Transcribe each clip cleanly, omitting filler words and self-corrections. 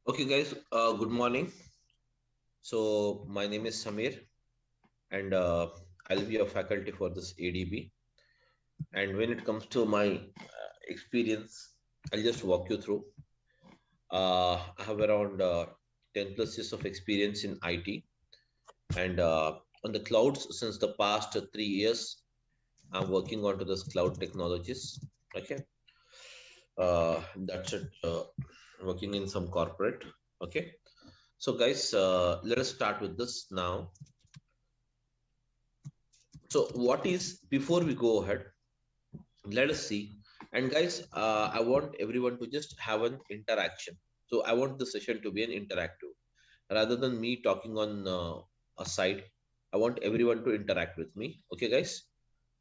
Okay, guys, good morning. So, my name is Samir, and I'll be a faculty for this ADB. And when it comes to my experience, I'll just walk you through. I have around 10 plus years of experience in IT and on the clouds since the past 3 years. I'm working onto this cloud technologies. Okay, that's it. Working in some corporate. Okay, so guys, let us start with this now. So what is, before we go ahead, let us see. And guys, I want everyone to just have an interaction. So I want the session to be an interactive rather than me talking on a side. I want everyone to interact with me. Okay, guys.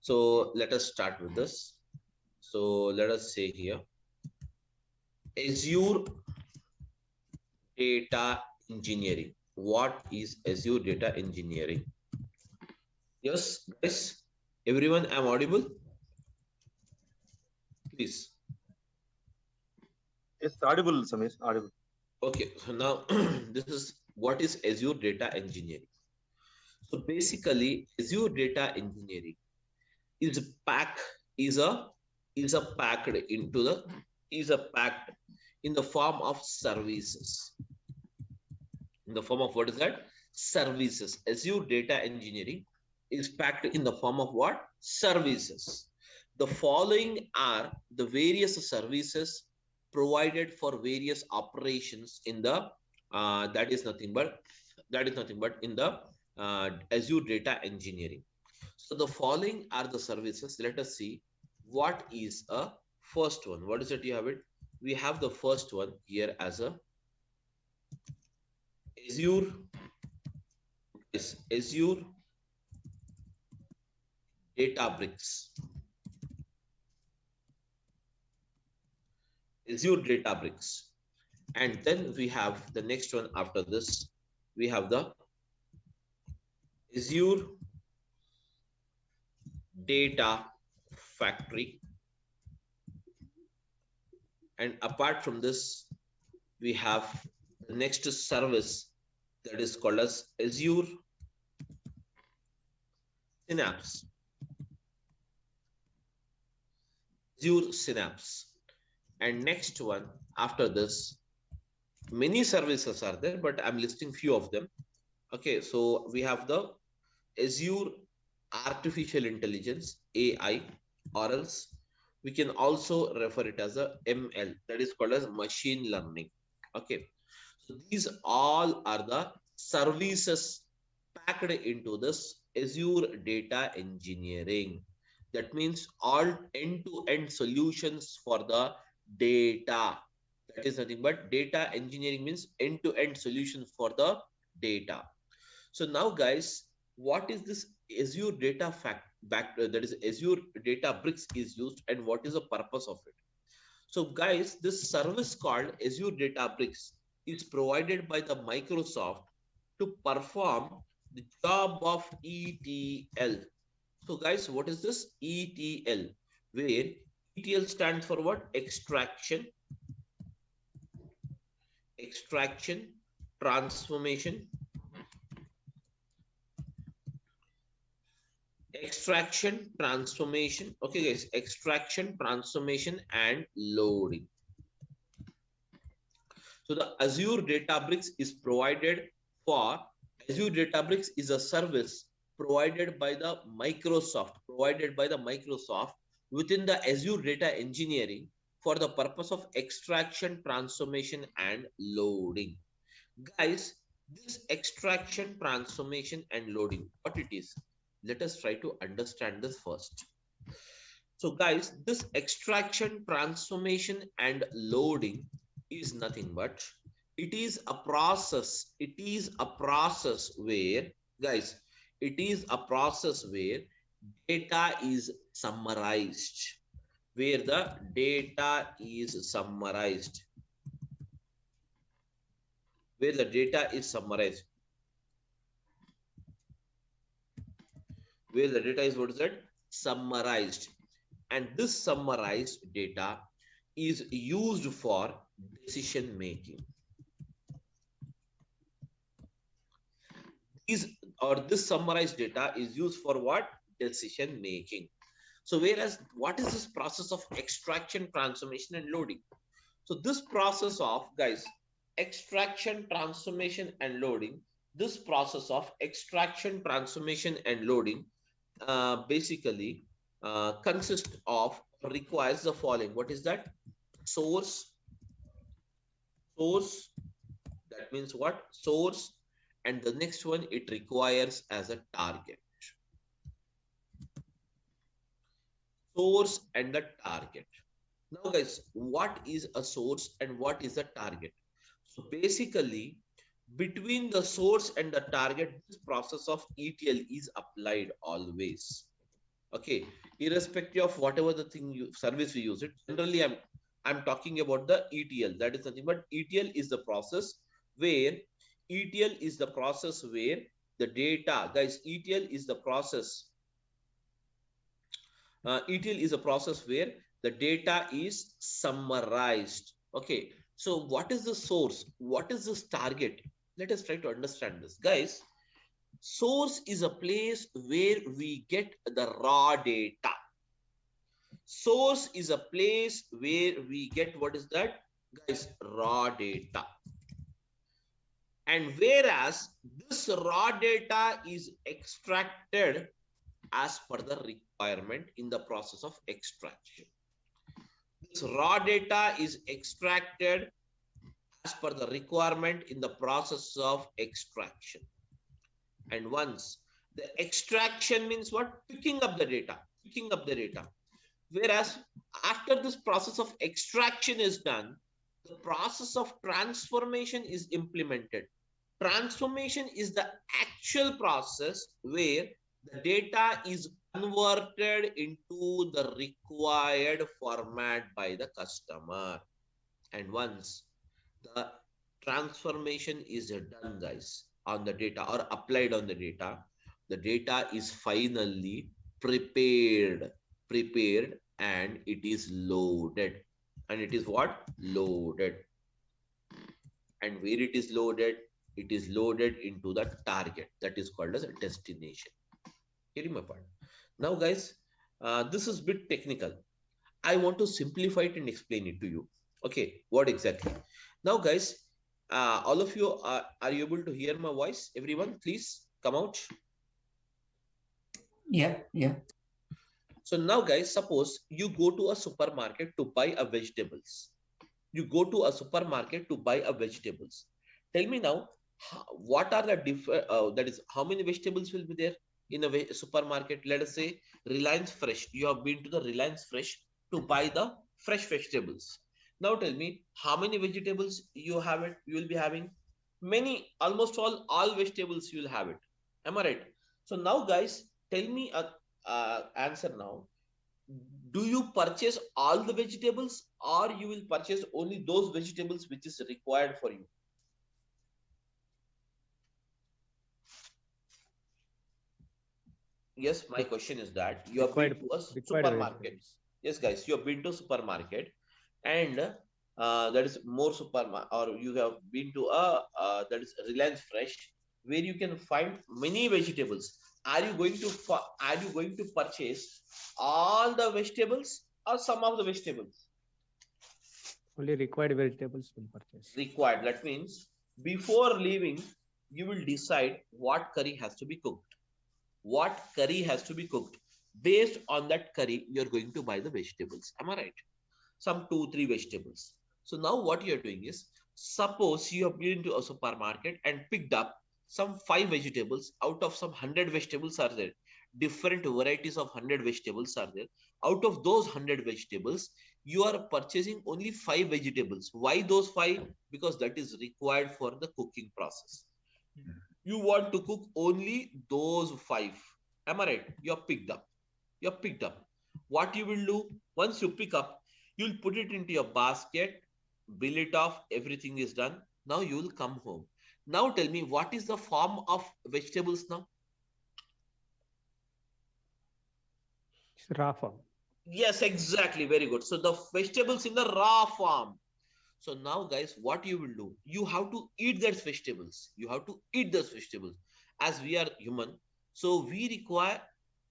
So let us start with this. So let us say here Azure Data Engineering. What is Azure Data Engineering? Yes, guys. Everyone, I'm audible. Please. Yes, audible, Samir, audible. Okay, so now this is what is Azure Data Engineering. So basically, Azure Data Engineering is pack is a is a packed into the is a packed in the form of services. In the form of what is that? Services. Azure Data Engineering is packed in the form of what? Services. The following are the various services provided for various operations in the that is nothing but in the Azure Data Engineering. So the following are the services. Let us see what is a first one. What is it? You have it. We have the first one here as a Azure is Azure Databricks. Azure Databricks. And then we have the next one after this. We have the Azure Data Factory. And apart from this, we have the next service that is called as Azure Synapse. Azure Synapse. And next one after this, many services are there, but I'm listing few of them. Okay, so we have the Azure Artificial Intelligence, AI, or else we can also refer it as a ML, that is called as machine learning. Okay, so these all are the services packed into this Azure Data Engineering. That means all end-to-end solutions for the data. That is nothing but data engineering means end-to-end solutions for the data. So now, guys, what is this Azure Data that is Azure Databricks is used, and what is the purpose of it? So, guys, this service called Azure Databricks is provided by the Microsoft to perform the job of ETL. So, guys, what is this ETL? Where ETL stands for what? Extraction, transformation, okay, guys, extraction, transformation, and loading. So the Azure Databricks is provided for Azure Databricks is a service provided by the Microsoft within the Azure Data Engineering for the purpose of extraction, transformation, and loading. Guys, this extraction, transformation, and loading, what it is? Let us try to understand this first. So guys, this extraction, transformation, and loading is nothing but it is a process where, guys, it is a process where data is summarized, where the data is summarized, where the data is summarized, where the data is, what is that? Summarized. And this summarized data is used for decision making. these or this summarized data is used for what? Decision making. So whereas what is this process of extraction, transformation, and loading? So this process of, guys, extraction, transformation, and loading, this process of extraction, transformation, and loading basically consists of, requires the following. What is that? Source, that means what? Source, and the next one, it requires as a target. Source and the target. Now guys, what is a source and what is a target? So basically, between the source and the target, this process of ETL is applied always. Okay, irrespective of whatever the thing service we use it. Generally, I'm talking about the ETL. That is nothing but ETL is the process where the data, guys, ETL is the process. ETL is a process where the data is summarized. Okay, so what is the source? What is this target? Let us try to understand this, guys. Source is a place where we get the raw data. Source is a place where we get, what is that, guys? Raw data. And whereas this raw data is extracted as per the requirement in the process of extraction. This raw data is extracted as per the requirement in the process of extraction. And once the extraction means what? Picking up the data. Whereas after this process of extraction is done, the process of transformation is implemented. Transformation is the actual process where the data is converted into the required format by the customer. And once the transformation is done, guys, on the data or applied on the data is finally prepared and it is loaded. And it is what? Loaded. And where it is loaded? It is loaded into the target, that is called as a destination. Hearing my point. Now guys, this is a bit technical. I want to simplify it and explain it to you. Okay, what exactly? Now guys, all of you, are you able to hear my voice? Everyone, please come out. Yeah. So now guys, suppose you go to a supermarket to buy a vegetables. Tell me now, what are the different, that is, how many vegetables will be there in a supermarket? Let us say Reliance Fresh. You have been to the Reliance Fresh to buy the fresh vegetables. Now tell me, how many vegetables you will be having? Many, almost all vegetables you will have it. Am I right? So now guys, tell me answer now. Do you purchase all the vegetables or you will purchase only those vegetables which is required for you? Yes, my question is that you have been to a supermarket. Yes, guys, you have been to supermarket and that is more supermarket, or you have been to a that is Reliance Fresh, where you can find many vegetables. Are you going to purchase all the vegetables or some of the vegetables? Only required vegetables will purchase. Required. That means before leaving, you will decide what curry has to be cooked. Based on that curry, you're going to buy the vegetables. Am I right? Some 2-3 vegetables. So now what you're doing is, suppose you have been to a supermarket and picked up some 5 vegetables out of some 100 vegetables are there. Different varieties of 100 vegetables are there. Out of those 100 vegetables, you are purchasing only 5 vegetables. Why those 5? Because that is required for the cooking process. You want to cook only those 5. Am I right? You have picked up. What you will do, once you pick up, you'll put it into your basket, bill it off, everything is done. Now you will come home. Now tell me, what is the form of vegetables now? It's raw form. Yes, exactly. Very good. So the vegetables in the raw form. So now guys, what you will do? You have to eat those vegetables. as we are human, so we require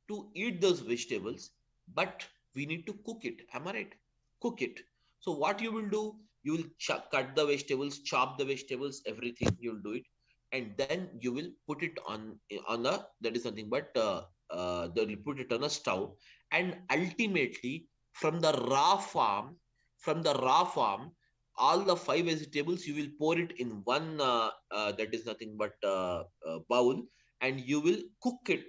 to eat those vegetables, but we need to cook it. Am I right? Cook it. So what you will do, you will cut the vegetables, chop the vegetables, everything you will do it, and then you will put it on a, that is nothing but they will put it on a stove, and ultimately from the raw farm, from the raw farm, all the five vegetables you will pour it in one that is nothing but bowl, and you will cook it.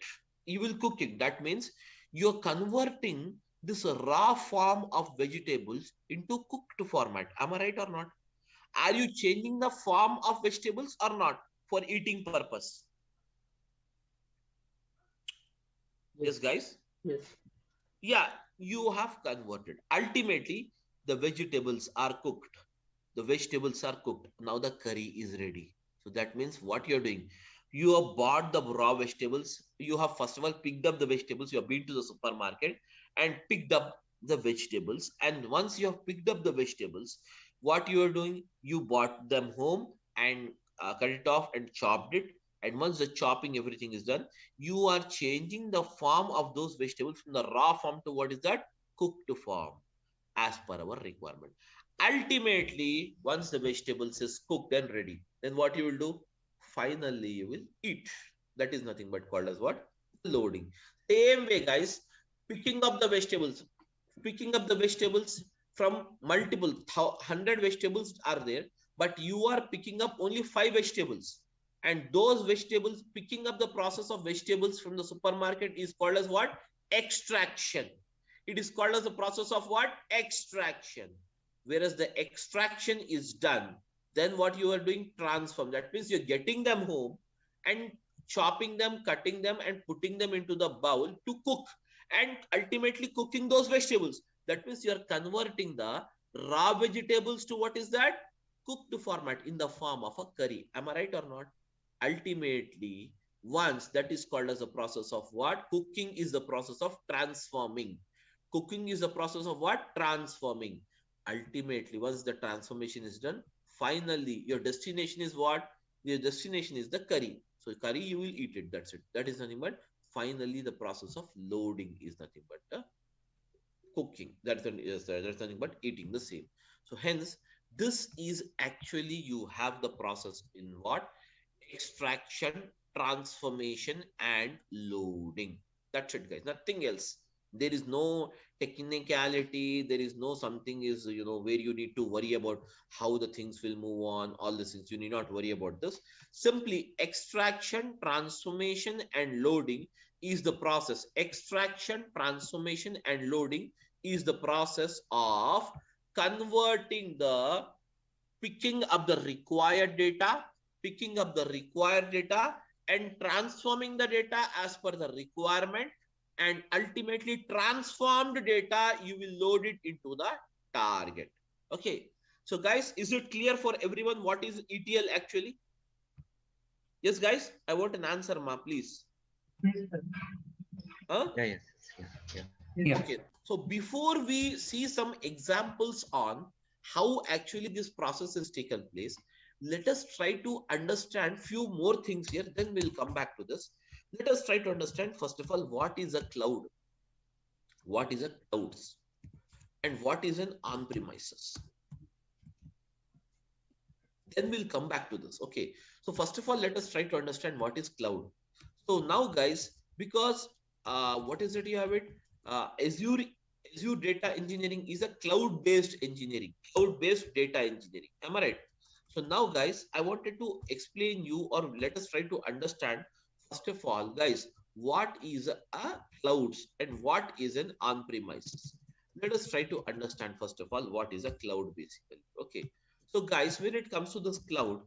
You will cook it. That means you're converting this raw form of vegetables into cooked format. Am I right or not? Are you changing the form of vegetables or not for eating purpose? Yes, guys? Yes. Yeah, you have converted. Ultimately, the vegetables are cooked. The vegetables are cooked. Now the curry is ready. So that means what you're doing, you have bought the raw vegetables. You have first of all picked up the vegetables. You have been to the supermarket and picked up the vegetables. And once you have picked up the vegetables, what you are doing, you bought them home and cut it off and chopped it. And once the chopping, everything is done, you are changing the form of those vegetables from the raw form to what is that? Cooked form as per our requirement. Ultimately, once the vegetables is cooked and ready, then what you will do? Finally, you will eat. That is nothing but called as what? Loading. Same way, guys, picking up the vegetables. Picking up the vegetables from multiple, 100 vegetables are there, but you are picking up only 5 vegetables. And those vegetables, picking up the process of vegetables from the supermarket is called as what? Extraction. It is called as the process of what? Extraction. Whereas the extraction is done, then what you are doing? Transform. That means you're getting them home and chopping them, cutting them, and putting them into the bowl to cook, and ultimately cooking those vegetables. That means you're converting the raw vegetables to what is that? Cooked format in the form of a curry. Am I right or not? Ultimately, once that is called as a process of what? Cooking is the process of transforming. Cooking is the process of what? Transforming. Ultimately, once the transformation is done, finally, your destination is what? Your destination is the curry. So curry, you will eat it. That's it. That is nothing but finally the process of loading is nothing but cooking. That's nothing but eating the same. So hence, this is actually you have the process in what? Extraction, transformation, and loading. That's it, guys. Nothing else. There is no technicality. There is no something is, where you need to worry about how the things will move on. All these things, you need not worry about this. Simply extraction, transformation, and loading is the process. Extraction, transformation, and loading is the process of converting the picking up the required data, and transforming the data as per the requirement, and ultimately transformed data, you will load it into the target. Okay. So guys, is it clear for everyone what is ETL actually? Yes, guys, I want an answer, ma, please. Huh? Yeah. Okay. So before we see some examples on how actually this process is taken place, let us try to understand few more things here, then we'll come back to this. Let us try to understand first of all what is a cloud, what is a clouds, and what is an on-premises. Then we'll come back to this. Okay. So first of all, let us try to understand what is cloud. So now, guys, because what is it you have it? Azure data engineering is a cloud-based engineering, cloud-based data engineering. Am I right? So now, guys, I wanted to explain you, or let us try to understand, first of all, guys, what is a clouds and what is an on-premises. Let us try to understand, first of all, what is a cloud basically. Okay. So, guys, when it comes to this cloud,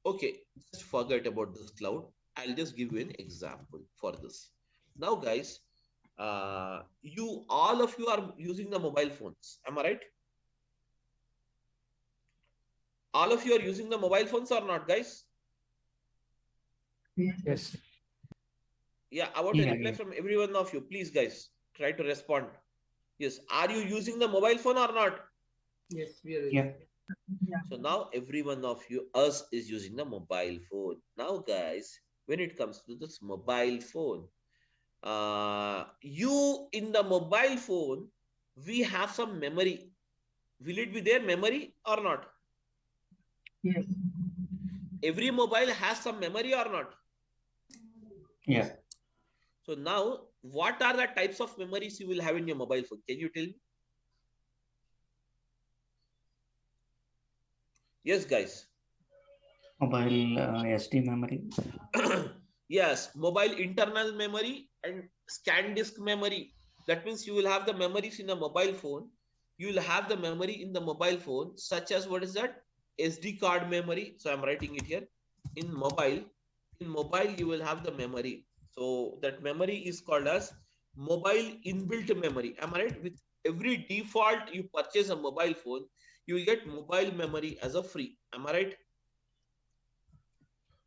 okay, just forget about this cloud. I'll just give you an example for this. Now, guys, all of you are using the mobile phones. Am I right? All of you are using the mobile phones or not, guys? Yes. Yeah, I want a reply from every one of you. Please, guys, try to respond. Yes. Are you using the mobile phone or not? Yes, we are. Yeah. So now every one of you, us is using the mobile phone. Now guys, when it comes to this mobile phone, you in the mobile phone, we have some memory. Will it be there memory or not? Yes. Every mobile has some memory or not? Yeah. So now, what are the types of memories you will have in your mobile phone? Can you tell me? Yes, guys. Mobile SD memory. Yes, mobile internal memory and scan disk memory. That means you will have the memories in a mobile phone. You will have the memory in the mobile phone, such as what is that? SD card memory. So I'm writing it here. In mobile, you will have the memory. So that memory is called as mobile inbuilt memory. Am I right? With every default you purchase a mobile phone, you will get mobile memory as a free. Am I right?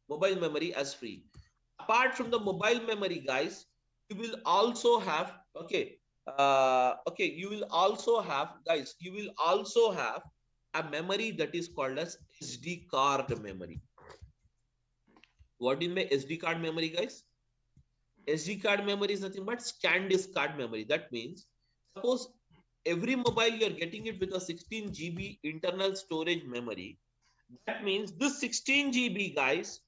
Mobile memory as free. Apart from the mobile memory, guys, you will also have, you will also have, guys, you will also have a memory that is called as SD card memory. What is my SD card memory, guys? SD card memory is nothing but scan disk card memory. That means, suppose every mobile you are getting it with a 16 GB internal storage memory. That means this 16 GB, guys,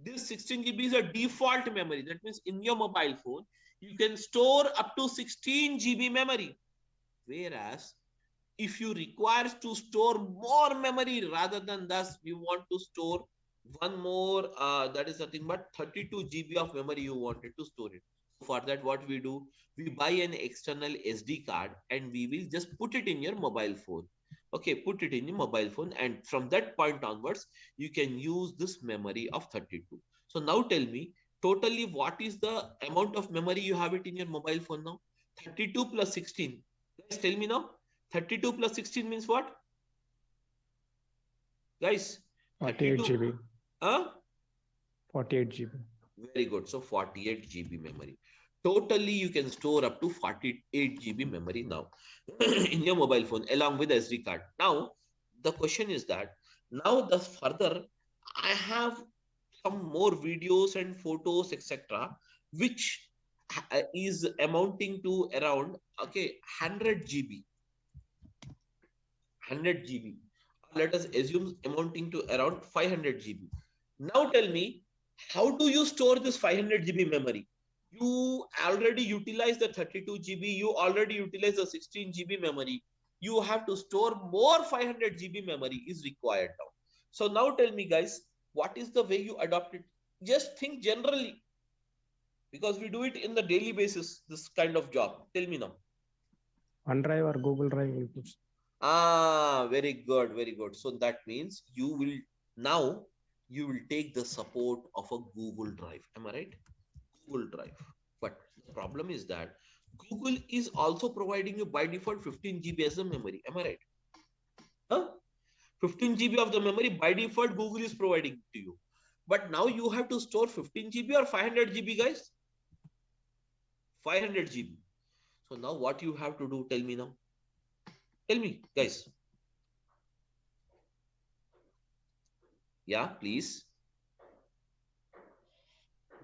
this 16 GB is a default memory. That means in your mobile phone, you can store up to 16 GB memory. Whereas if you require to store more memory rather than thus, you want to store one more, that is nothing but 32 GB of memory you wanted to store it. For that, what we do, we buy an external SD card and we will just put it in your mobile phone. Okay, put it in your mobile phone, and from that point onwards, you can use this memory of 32. So now tell me, totally what is the amount of memory you have it in your mobile phone now? 32 plus 16. Guys, tell me now. 32 plus 16 means what? Guys, 48 32. GB. Huh? 48 GB. Very good. So 48 GB memory. Totally, you can store up to 48 GB memory now in your mobile phone along with SD card. Now, the question is that now the further I have some more videos and photos, etc., which is amounting to around 100 GB. 100 GB. Let us assume amounting to around 500 GB. Now tell me, how do you store this 500 GB memory? You already utilize the 32 GB, you already utilize the 16 GB memory. You have to store more 500 GB memory is required now. So now tell me, guys, what is the way you adopt it? Just think generally, because we do it in the daily basis, this kind of job. Tell me now. OneDrive or Google Drive we put. Very good, very good. So that means you will now you will take the support of a Google Drive. Am I right? Google Drive. But the problem is that Google is also providing you by default 15 GB as a memory. Am I right? Huh? 15 GB of the memory by default Google is providing to you. But now you have to store 15 GB or 500 GB, guys? 500 GB. So now what you have to do, tell me now. Tell me, guys. Yeah, please.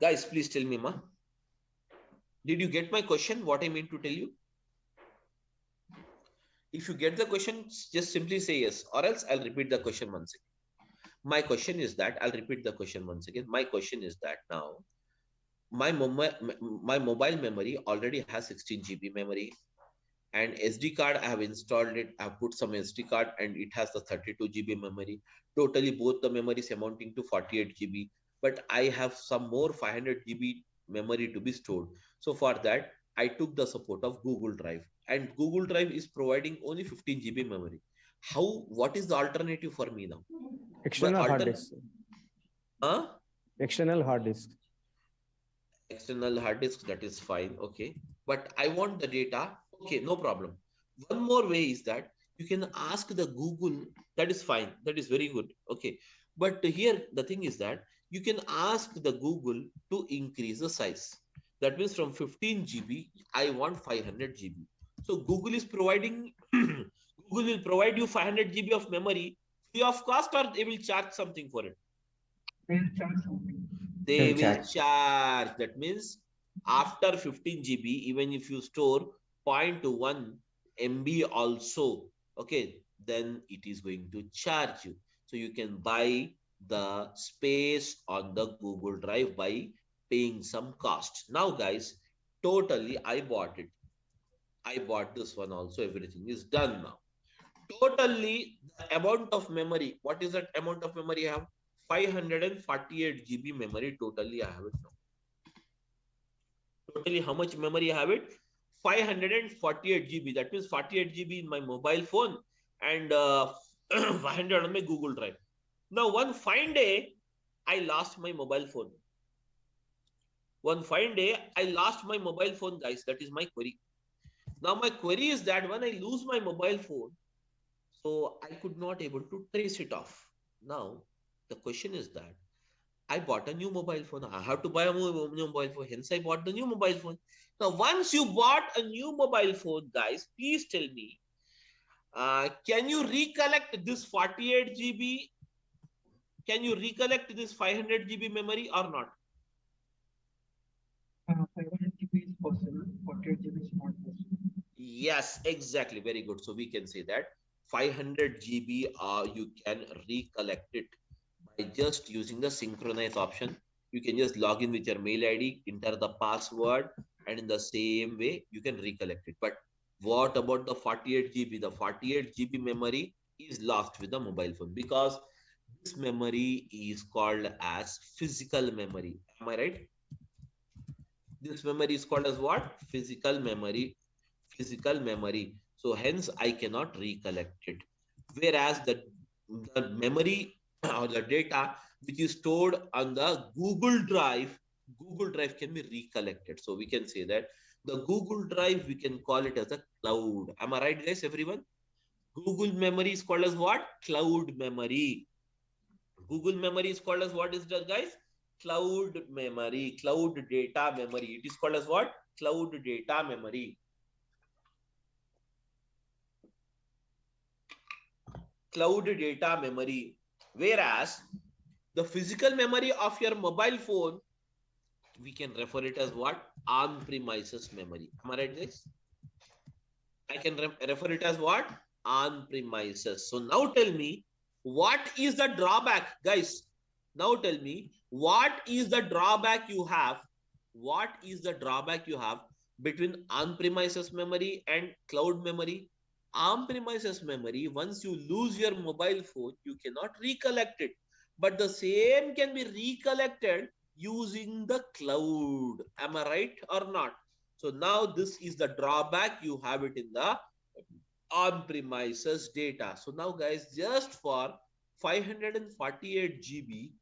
Guys, please tell me, ma. Did you get my question? What I mean to tell you? If you get the question, just simply say yes, or else I'll repeat the question once again. My question is that, I'll repeat the question once again. My question is that now, my mobile memory already has 16 GB memory, and SD card, I have installed it. I've put some SD card and it has the 32 GB memory. Totally both the memories amounting to 48 GB, but I have some more 500 GB memory to be stored. So for that, I took the support of Google Drive, and Google Drive is providing only 15 GB memory. What is the alternative for me now? External hard disk. Huh? External hard disk. External hard disk, that is fine. Okay. But I want the data. Okay, no problem. One more way is that you can ask the Google. That is fine. That is very good. Okay. But here the thing is that you can ask the Google to increase the size. That means from 15 GB, I want 500 GB. So Google is providing, Google will provide you 500 GB of memory free of cost or they will charge something for it? They'll charge something. They They'll will charge. charge. That means after 15 GB, even if you store 0.1 MB also, okay, then it is going to charge you. So you can buy the space on the Google Drive by paying some cost. Now, guys, totally, I bought it. I bought this one also. Everything is done now. Totally, the amount of memory. What is that amount of memory I have? 548 GB memory. Totally, I have it now. Totally, how much memory I have it? 548 GB. That means 48 GB in my mobile phone and 500 on my Google Drive. Now, one fine day, I lost my mobile phone. One fine day, I lost my mobile phone, guys. That is my query. Now, my query is that when I lose my mobile phone, so I could not able to trace it off. Now, the question is that I bought a new mobile phone. I have to buy a new mobile phone. Hence, I bought the new mobile phone. Now, once you bought a new mobile phone, guys, please tell me, can you recollect this 48 GB? Can you recollect this 500 GB memory or not? 500 GB is possible. 48 GB is not possible. Yes, exactly. Very good. So we can say that 500 GB, you can recollect it by just using the synchronize option. You can just log in with your mail ID, enter the password, and in the same way, you can recollect it. But what about the 48 GB? The 48 GB memory is lost with the mobile phone because this memory is called as physical memory. Am I right? This memory is called as what? Physical memory. Physical memory. So hence I cannot recollect it. Whereas the memory or the data which is stored on the Google Drive can be recollected. So we can say that the Google Drive, we can call it as a cloud. Am I right, guys, everyone? Google memory is called as what? Cloud memory. Google memory is called as what is that, guys? Cloud memory, cloud data memory. It is called as what? Cloud data memory. Cloud data memory. Whereas the physical memory of your mobile phone, we can refer it as what? On-premises memory. Am I right, guys? I can refer it as what? On-premises. So now tell me, what is the drawback, guys? Now tell me, what is the drawback you have? What is the drawback you have between on-premises memory and cloud memory? On-premises memory, once you lose your mobile phone, you cannot recollect it. But the same can be recollected using the cloud. Am I right or not? So now this is the drawback. You have it in the on-premises data. So now, guys, just for 548 GB,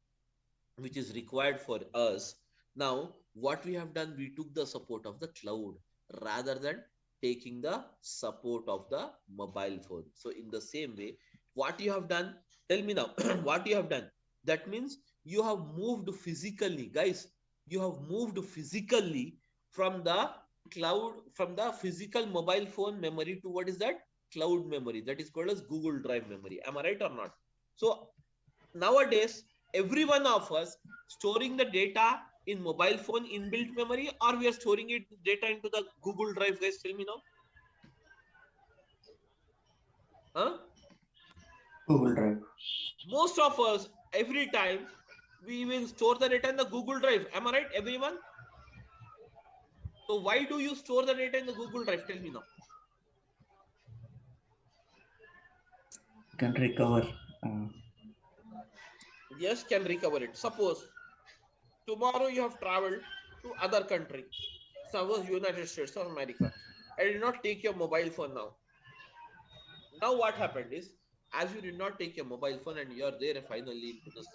which is required for us, now what we have done, we took the support of the cloud rather than taking the support of the mobile phone. So in the same way, what you have done, tell me now, what you have done? That means you have moved physically, guys. You have moved physically from the cloud, from the physical mobile phone memory to what is that? Cloud memory. That is called as Google Drive memory. Am I right or not? So nowadays, every one of us storing the data in mobile phone inbuilt memory, or we are storing it data into the Google Drive, guys? Tell me now. Huh? Google Drive. Most of us, every time, we will store the data in the Google Drive. Am I right, everyone? So why do you store the data in the Google Drive? Tell me now. You can recover. Yes, can recover it. Suppose tomorrow you have traveled to other country, suppose United States or America, and did not take your mobile phone now. Now what happened is, as you did not take your mobile phone and you are there finally into this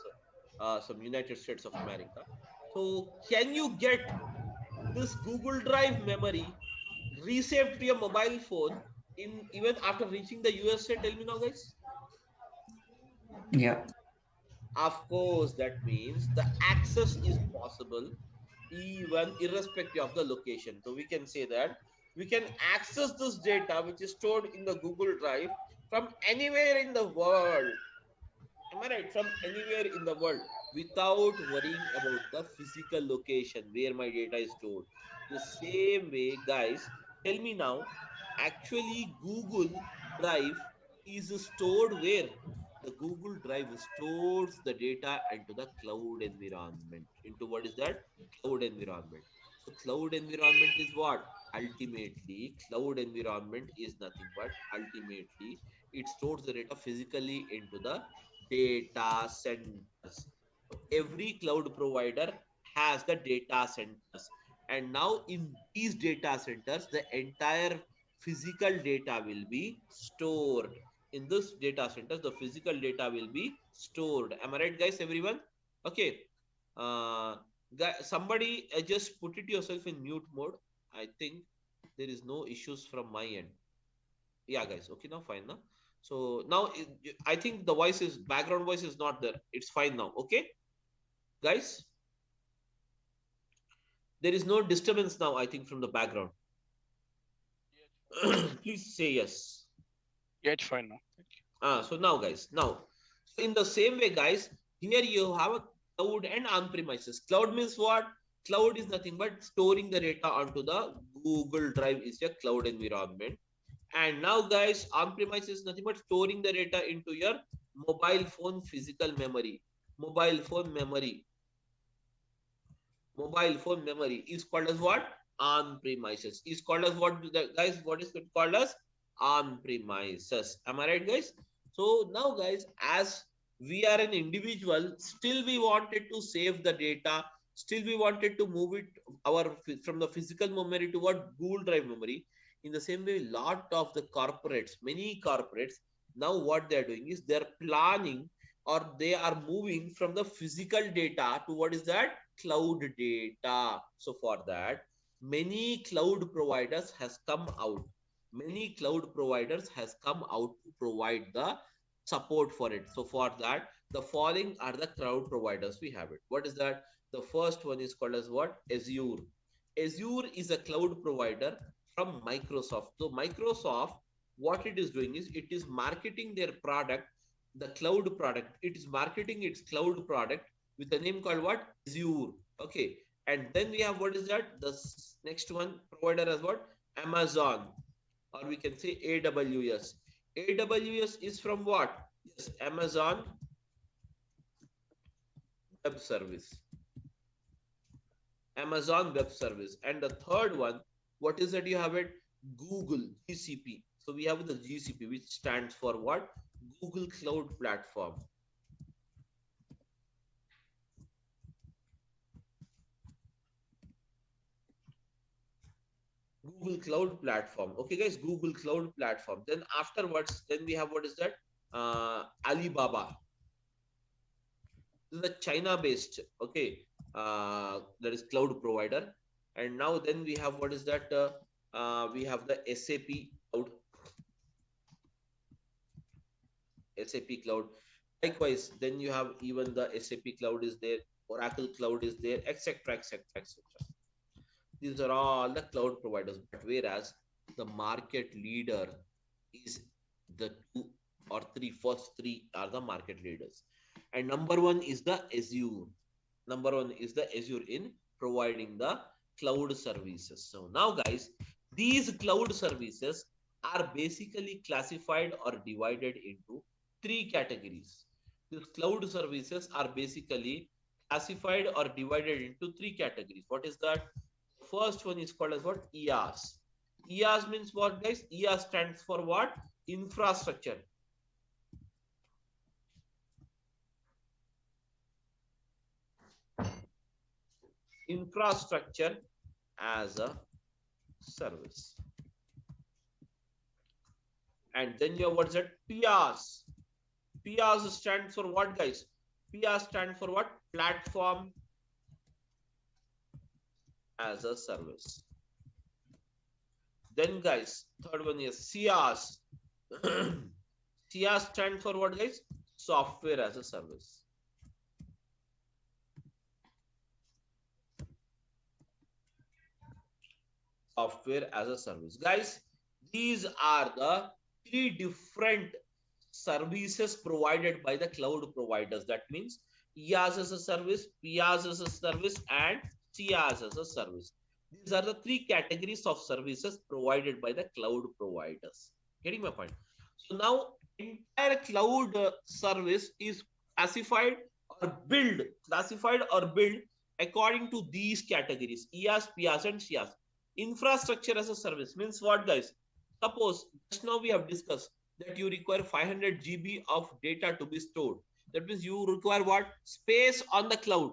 some United States of America. So can you get this Google Drive memory resaved to your mobile phone in even after reaching the USA? Tell me now, guys. Yeah. Of course, that means the access is possible even irrespective of the location. So we can say that we can access this data which is stored in the Google Drive from anywhere in the world. Am I right? From anywhere in the world without worrying about the physical location where my data is stored. The same way, guys, tell me now, actually, Google Drive is stored where? The Google Drive stores the data into the cloud environment. Into what is that? Cloud environment. So, cloud environment is what? Ultimately, cloud environment is nothing but ultimately it stores the data physically into the data centers. So every cloud provider has the data centers. And now in these data centers, the entire physical data will be stored. In this data centers, the physical data will be stored. Am I right, guys, everyone? Okay. Uh, somebody just put it yourself in mute mode. I think there is no issues from my end. Yeah, guys. Okay, now fine now. So now I think the voice is background voice is not there. It's fine now. Okay, guys. There is no disturbance now. I think from the background. Please say yes. Yeah, it's fine now. So now, guys. Now, so in the same way, guys. Here you have a cloud and on-premises. Cloud means what? Cloud is nothing but storing the data onto the Google Drive is a cloud environment. And now, guys, on-premise is nothing but storing the data into your mobile phone physical memory. Mobile phone memory. Mobile phone memory is called as what? On-premises. Is called as what, guys? What is it called as? On-premises. Am I right, guys? So now, guys, as we are an individual, still we wanted to save the data. Still we wanted to move it our from the physical memory to what? Google Drive memory. In the same way, lot of the corporates, many corporates, now what they are doing is they are planning or they are moving from the physical data to what is that? Cloud data. So for that, many cloud providers has come out. Many cloud providers has come out to provide the support for it. So for that, the following are the cloud providers we have it. What is that? The first one is called as what? Azure. Azure is a cloud provider from Microsoft. So Microsoft, what it is doing is it is marketing their product, the cloud product. It is marketing its cloud product with a name called what? Azure. Okay. And then we have what is that? The next one provider as what? Amazon, or we can say AWS. AWS is from what? Yes, Amazon Web Service. Amazon Web Service. And the third one, what is that you have it? Google, GCP. So we have the GCP, which stands for what? Google Cloud Platform. Google Cloud Platform. Okay, guys, Google Cloud Platform. Then afterwards, then we have what is that? Alibaba. This is a China-based, okay, that is cloud provider. And now then we have what is that? We have the SAP Cloud. SAP Cloud. Likewise, then you have even the SAP Cloud is there, Oracle Cloud is there, etc., etc., etc. These are all the cloud providers. But whereas the market leader is the two or three, first three are the market leaders. And number one is the Azure. Number one is the Azure in providing the cloud services. So now, guys, these cloud services are basically classified or divided into three categories. These cloud services are basically classified or divided into three categories. What is that? First one is called as what? EAS. EAS means what, guys? EAS stands for what? Infrastructure. Infrastructure as a service. And then you have what's that? PaaS. PaaS stands for what, guys? PaaS stands for what? Platform as a service. Then, guys, third one is SaaS. SaaS stands for what, guys? Software as a service. Software as a service. Guys, these are the three different services provided by the cloud providers. That means IaaS as a service, PaaS as a service, and CaaS as a service. These are the three categories of services provided by the cloud providers. Getting my point? So now entire cloud service is classified or built according to these categories: IaaS, PaaS, and CaaS. Infrastructure as a service means what, guys? Suppose just now we have discussed that you require 500 GB of data to be stored. That means you require what? Space on the cloud.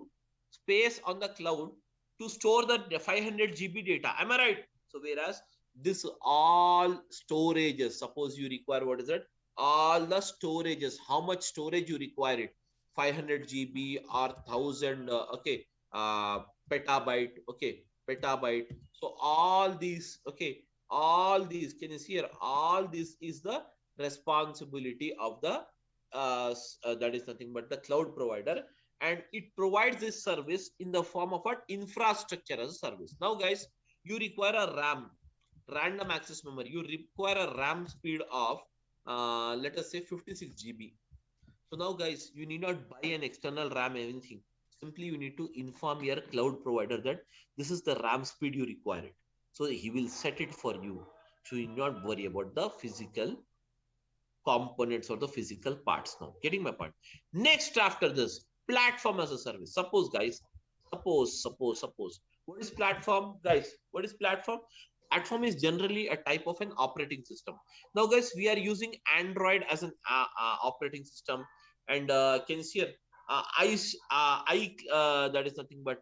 Space on the cloud to store the 500 GB data. Am I right? So whereas this all storages, suppose you require, what is it? All the storages, how much storage you require it? 500 GB or 1000, okay, petabyte, okay, petabyte. So all these, okay, all these, can you see here? All this is the responsibility of the that is nothing but the cloud provider, and it provides this service in the form of what? Infrastructure as a service. Now guys, you require a RAM, random access memory. You require a RAM speed of let us say 56 GB. So now guys, you need not buy an external RAM anything. Simply you need to inform your cloud provider that this is the RAM speed you require it. So he will set it for you. So you need not worry about the physical components or the physical parts now. Getting my point? Next, after this, platform as a service. Suppose guys, suppose. What is platform, guys? What is platform? Platform is generally a type of an operating system. Now guys, we are using Android as an operating system, and can you see here? That is nothing but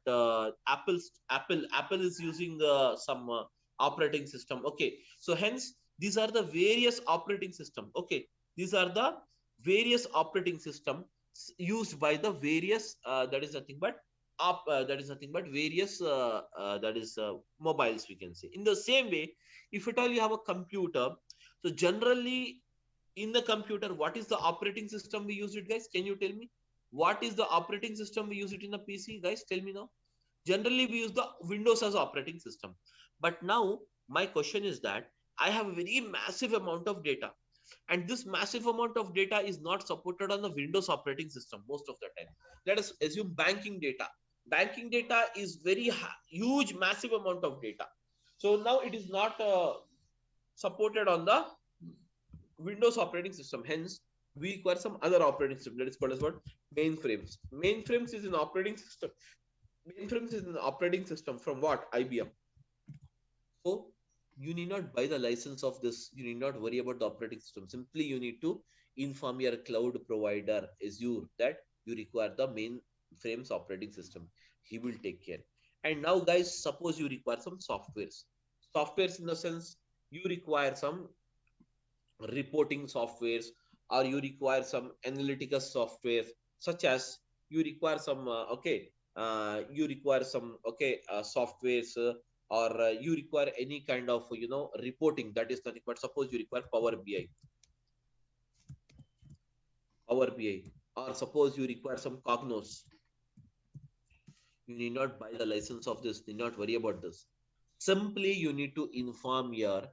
Apple is using some operating system. Okay, so hence these are the various operating system. Okay, these are the various operating system used by the various that is nothing but various mobiles, we can say. In the same way, if at all you have a computer, so generally in the computer, what is the operating system we use it, guys? Can you tell me what is the operating system we use it in a PC, guys? Tell me now. Generally we use the Windows as operating system. But now my question is that I have a very massive amount of data, and this massive amount of data is not supported on the Windows operating system most of the time. Let us assume banking data is very huge, massive amount of data. So now it is not supported on the Windows operating system. Hence we require some other operating system, that is called as what? Mainframes is an operating system. Mainframes is an operating system from what? IBM. So you need not buy the license of this. You need not worry about the operating system. Simply you need to inform your cloud provider Azure that you require the mainframes operating system. He will take care. And now guys, suppose you require some softwares in the sense you require some reporting softwares, or you require some analytical software, such as you require some softwares, or you require any kind of reporting. That is nothing but, suppose you require Power BI, or suppose you require some Cognos. You need not buy the license of this, need not worry about this. Simply you need to inform your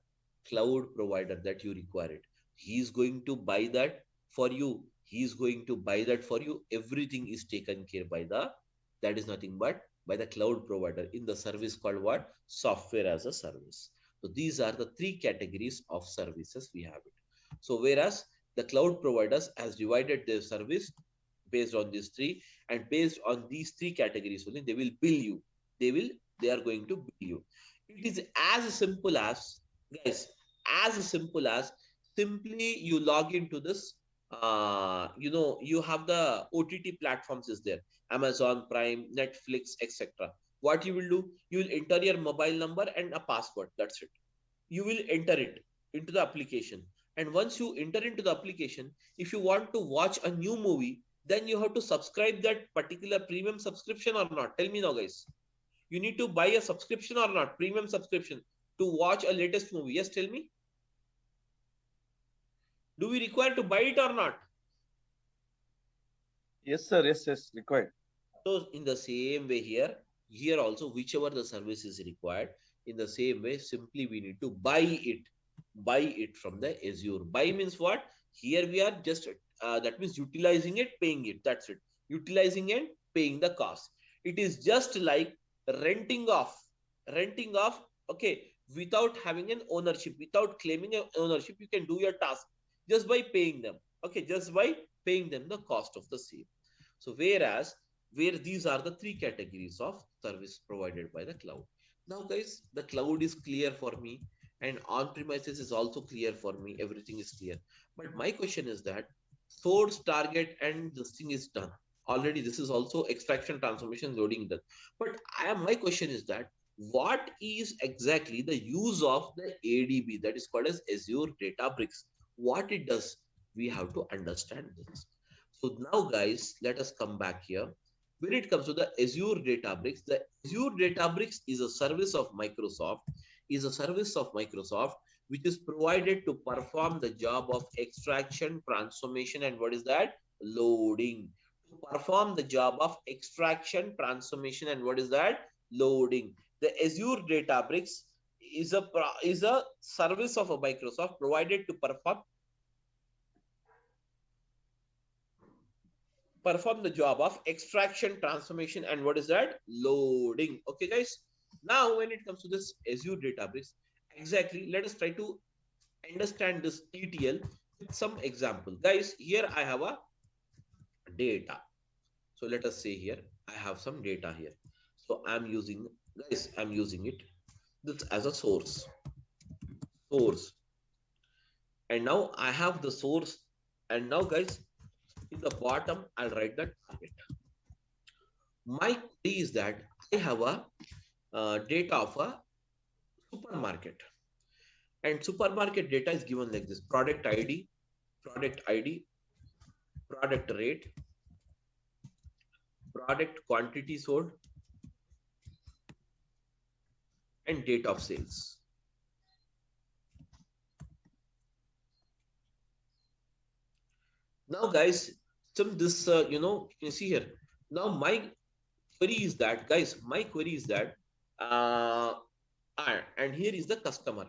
cloud provider that you require it. He is going to buy that for you. He is going to buy that for you. Everything is taken care by that is nothing but by the cloud provider in the service called what? Software as a service. So these are the three categories of services we have it. So whereas the cloud providers has divided their service based on these three, and based on these three categories only they will bill you. They are going to bill you. It is as simple as, guys, simply you log into this. You have the OTT platforms is there, Amazon Prime, Netflix, etc. What you will do? You will enter your mobile number and a password. That's it. You will enter it into the application. And once you enter into the application, if you want to watch a new movie, then you have to subscribe that particular premium subscription or not. Tell me now, guys. You need to buy a subscription or not, premium subscription, to watch a latest movie. Yes, tell me. Do we require to buy it or not? Yes, sir. Yes, required. So in the same way here also, whichever the service is required, in the same way, simply we need to buy it from the Azure. Buy means what? Here we are just, that means utilizing it, paying it. That's it. Utilizing and paying the cost. It is just like renting off, renting off, okay, without having an ownership, without claiming an ownership. You can do your task just by paying them, okay, just by paying them the cost of the same. So whereas, where these are the three categories of service provided by the cloud. Now guys, the cloud is clear for me, and on premises is also clear for me. Everything is clear. But my question is that source, target, and this thing is done already. This is also extraction, transformation, loading done. But my question is that what is exactly the use of the ADB, that is called as Azure Databricks? What it does, we have to understand this. So now guys, let us come back here. When it comes to the Azure Databricks, the Azure Databricks is a service of Microsoft, which is provided to perform the job of extraction, transformation, and what is that? Loading. To perform the job of extraction, transformation, and what is that? Loading. The Azure Databricks is a service of a Microsoft provided to perform the job of extraction, transformation, and what is that? Loading. Okay, guys. Now, when it comes to this Azure Databricks, exactly, let us try to understand this ETL with some example. Guys, here I have a data. So let us say here, I have some data here. So I'm using, guys, I'm using it this as a source. And now I have the source. And now, guys, in the bottom, I'll write the target. My query is that I have a data of a supermarket, and supermarket data is given like this: product ID, product rate, product quantity sold, and date of sales. Now guys, some this you can see here. Now my query is that, guys, and here is the customer.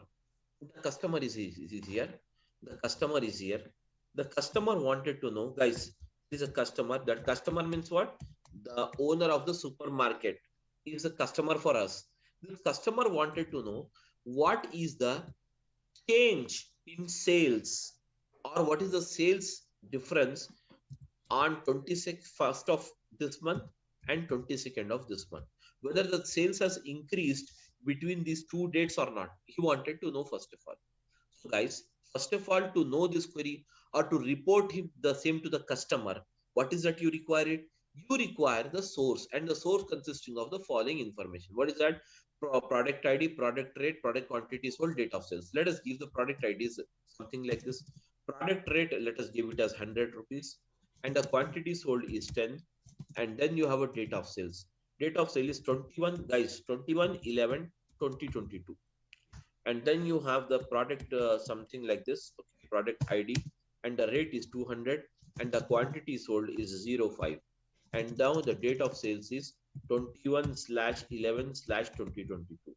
The customer is here. The customer is here. The customer wanted to know, guys, this is a customer. That customer means what? The owner of the supermarket is a customer for us. This customer wanted to know what is the change in sales, or what is the sales difference on 21st of this month and 22nd of this month, whether the sales has increased between these two dates or not. He wanted to know first of all. So guys, first of all, to know this query or to report him the same to the customer, what is that you require it? You require the source, and the source consisting of the following information. What is that? Product ID, product rate, product quantity sold, date of sales. Let us give the product IDs something like this. Product rate, let us give it as 100 rupees, and the quantity sold is 10, and then you have a date of sales. Date of sale is 21, guys, 21/11/2022. And then you have the product something like this, okay, product ID, and the rate is 200, and the quantity sold is 05. And now the date of sales is 21/11/2022.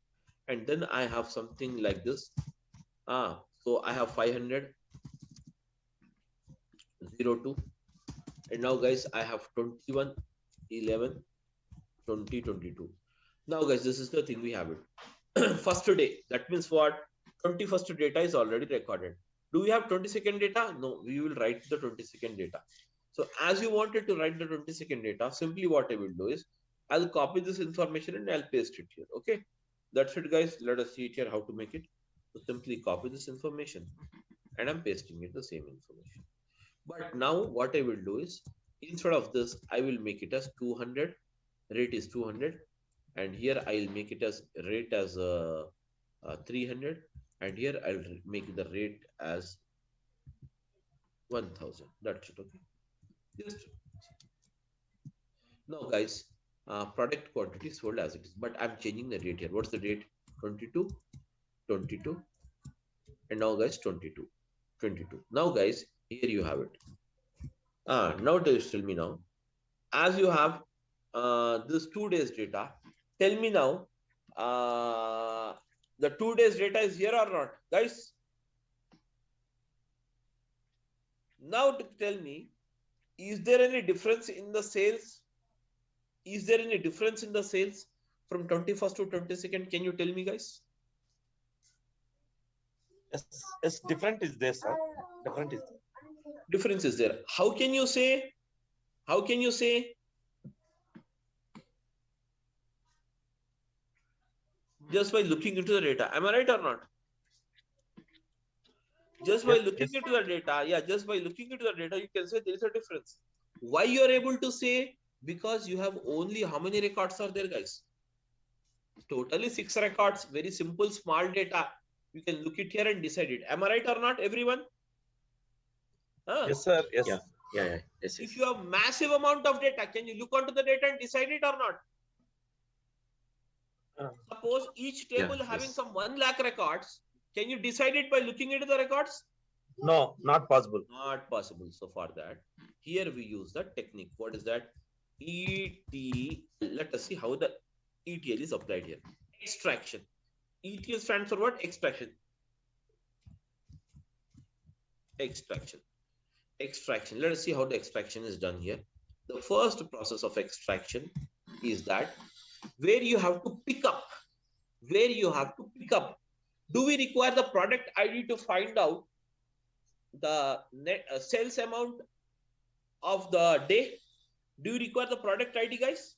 And then I have something like this. So I have 500/02. And now guys, I have 21/11/2022. Now guys, this is the thing we have it. First day, that means what? 21st data is already recorded. Do we have 22nd data? No, we will write the 22nd data. So as you wanted to write the 22nd data, simply what I will do is I'll copy this information and I'll paste it here. Okay, that's it guys. Let us see it here how to make it. So simply copy this information and I'm pasting it the same information. But now what I will do is, instead of this, I will make it as 200. Rate is 200, and here I'll make it as rate as 300, and here I'll make the rate as 1000. That's it. Okay. Just now, guys, product quantity sold as it is, but I'm changing the date here. What's the date? 22, 22, and now, guys, 22, 22. Now, guys, here you have it. Now tell me now, as you have this 2 days data, tell me now, the 2 days data is here or not, guys? Now to tell me, is there any difference in the sales? Is there any difference in the sales from 21st to 22nd? Can you tell me, guys? Yes, different is there, sir. Different is there. Difference is there. How can you say? How can you say? Just by looking into the data. Am I right or not? Just by Yes, looking yes. into the data, yeah, just by looking into the data, you can say there is a difference. Why you are able to say? Because you have only how many records are there, guys? Totally 6 records. Very simple, small data. You can look it here and decide it. Am I right or not, everyone? Yes, sir. Yes. Yeah. Yes. If you have massive amount of data, can you look onto the data and decide it or not? Suppose each table having some 1 lakh records. Can you decide it by looking into the records? No, not possible. Not possible. So for that, here we use the technique. What is that? ETL. Let us see how the ETL is applied here. Extraction. ETL stands for what? Extraction. Extraction. Extraction. Let us see how the extraction is done here. The first process of extraction is that where you have to pick up. Where you have to pick up. Do we require the product ID to find out the net sales amount of the day? Do you require the product ID, guys?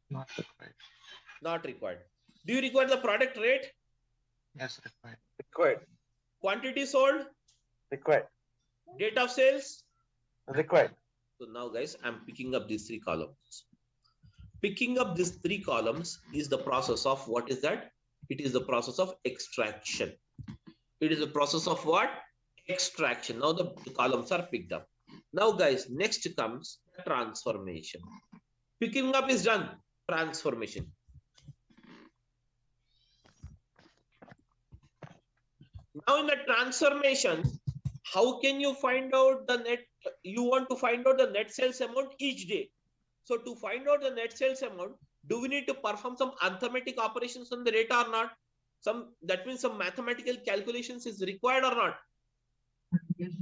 Not required. Not required. Do you require the product rate? Yes, required. Required. Quantity sold? Required. Date of sales? Required. So now, guys, I'm picking up these 3 columns. Picking up these 3 columns is the process of what is that? It is the process of extraction. It is the process of what? Extraction. Now the columns are picked up. Now, guys, next comes transformation. Picking up is done. Transformation. Now in the transformation, how can you find out the net? You want to find out the net sales amount each day. So to find out the net sales amount, do we need to perform some arithmetic operations on the data or not? That means some mathematical calculations is required or not? Yes.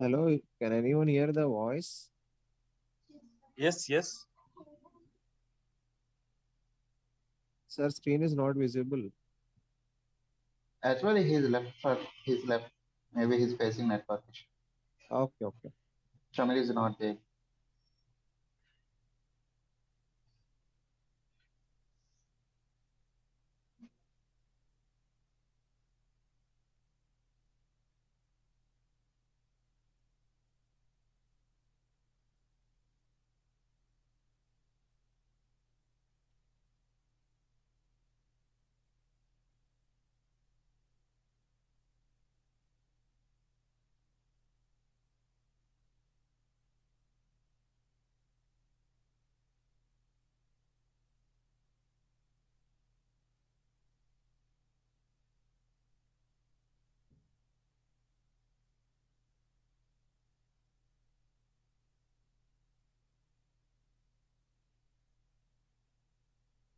Hello, can anyone hear the voice? Yes, yes. Sir, screen is not visible. Actually, he's left. He's left. Maybe he's facing network issue. Okay. Shamil is not there.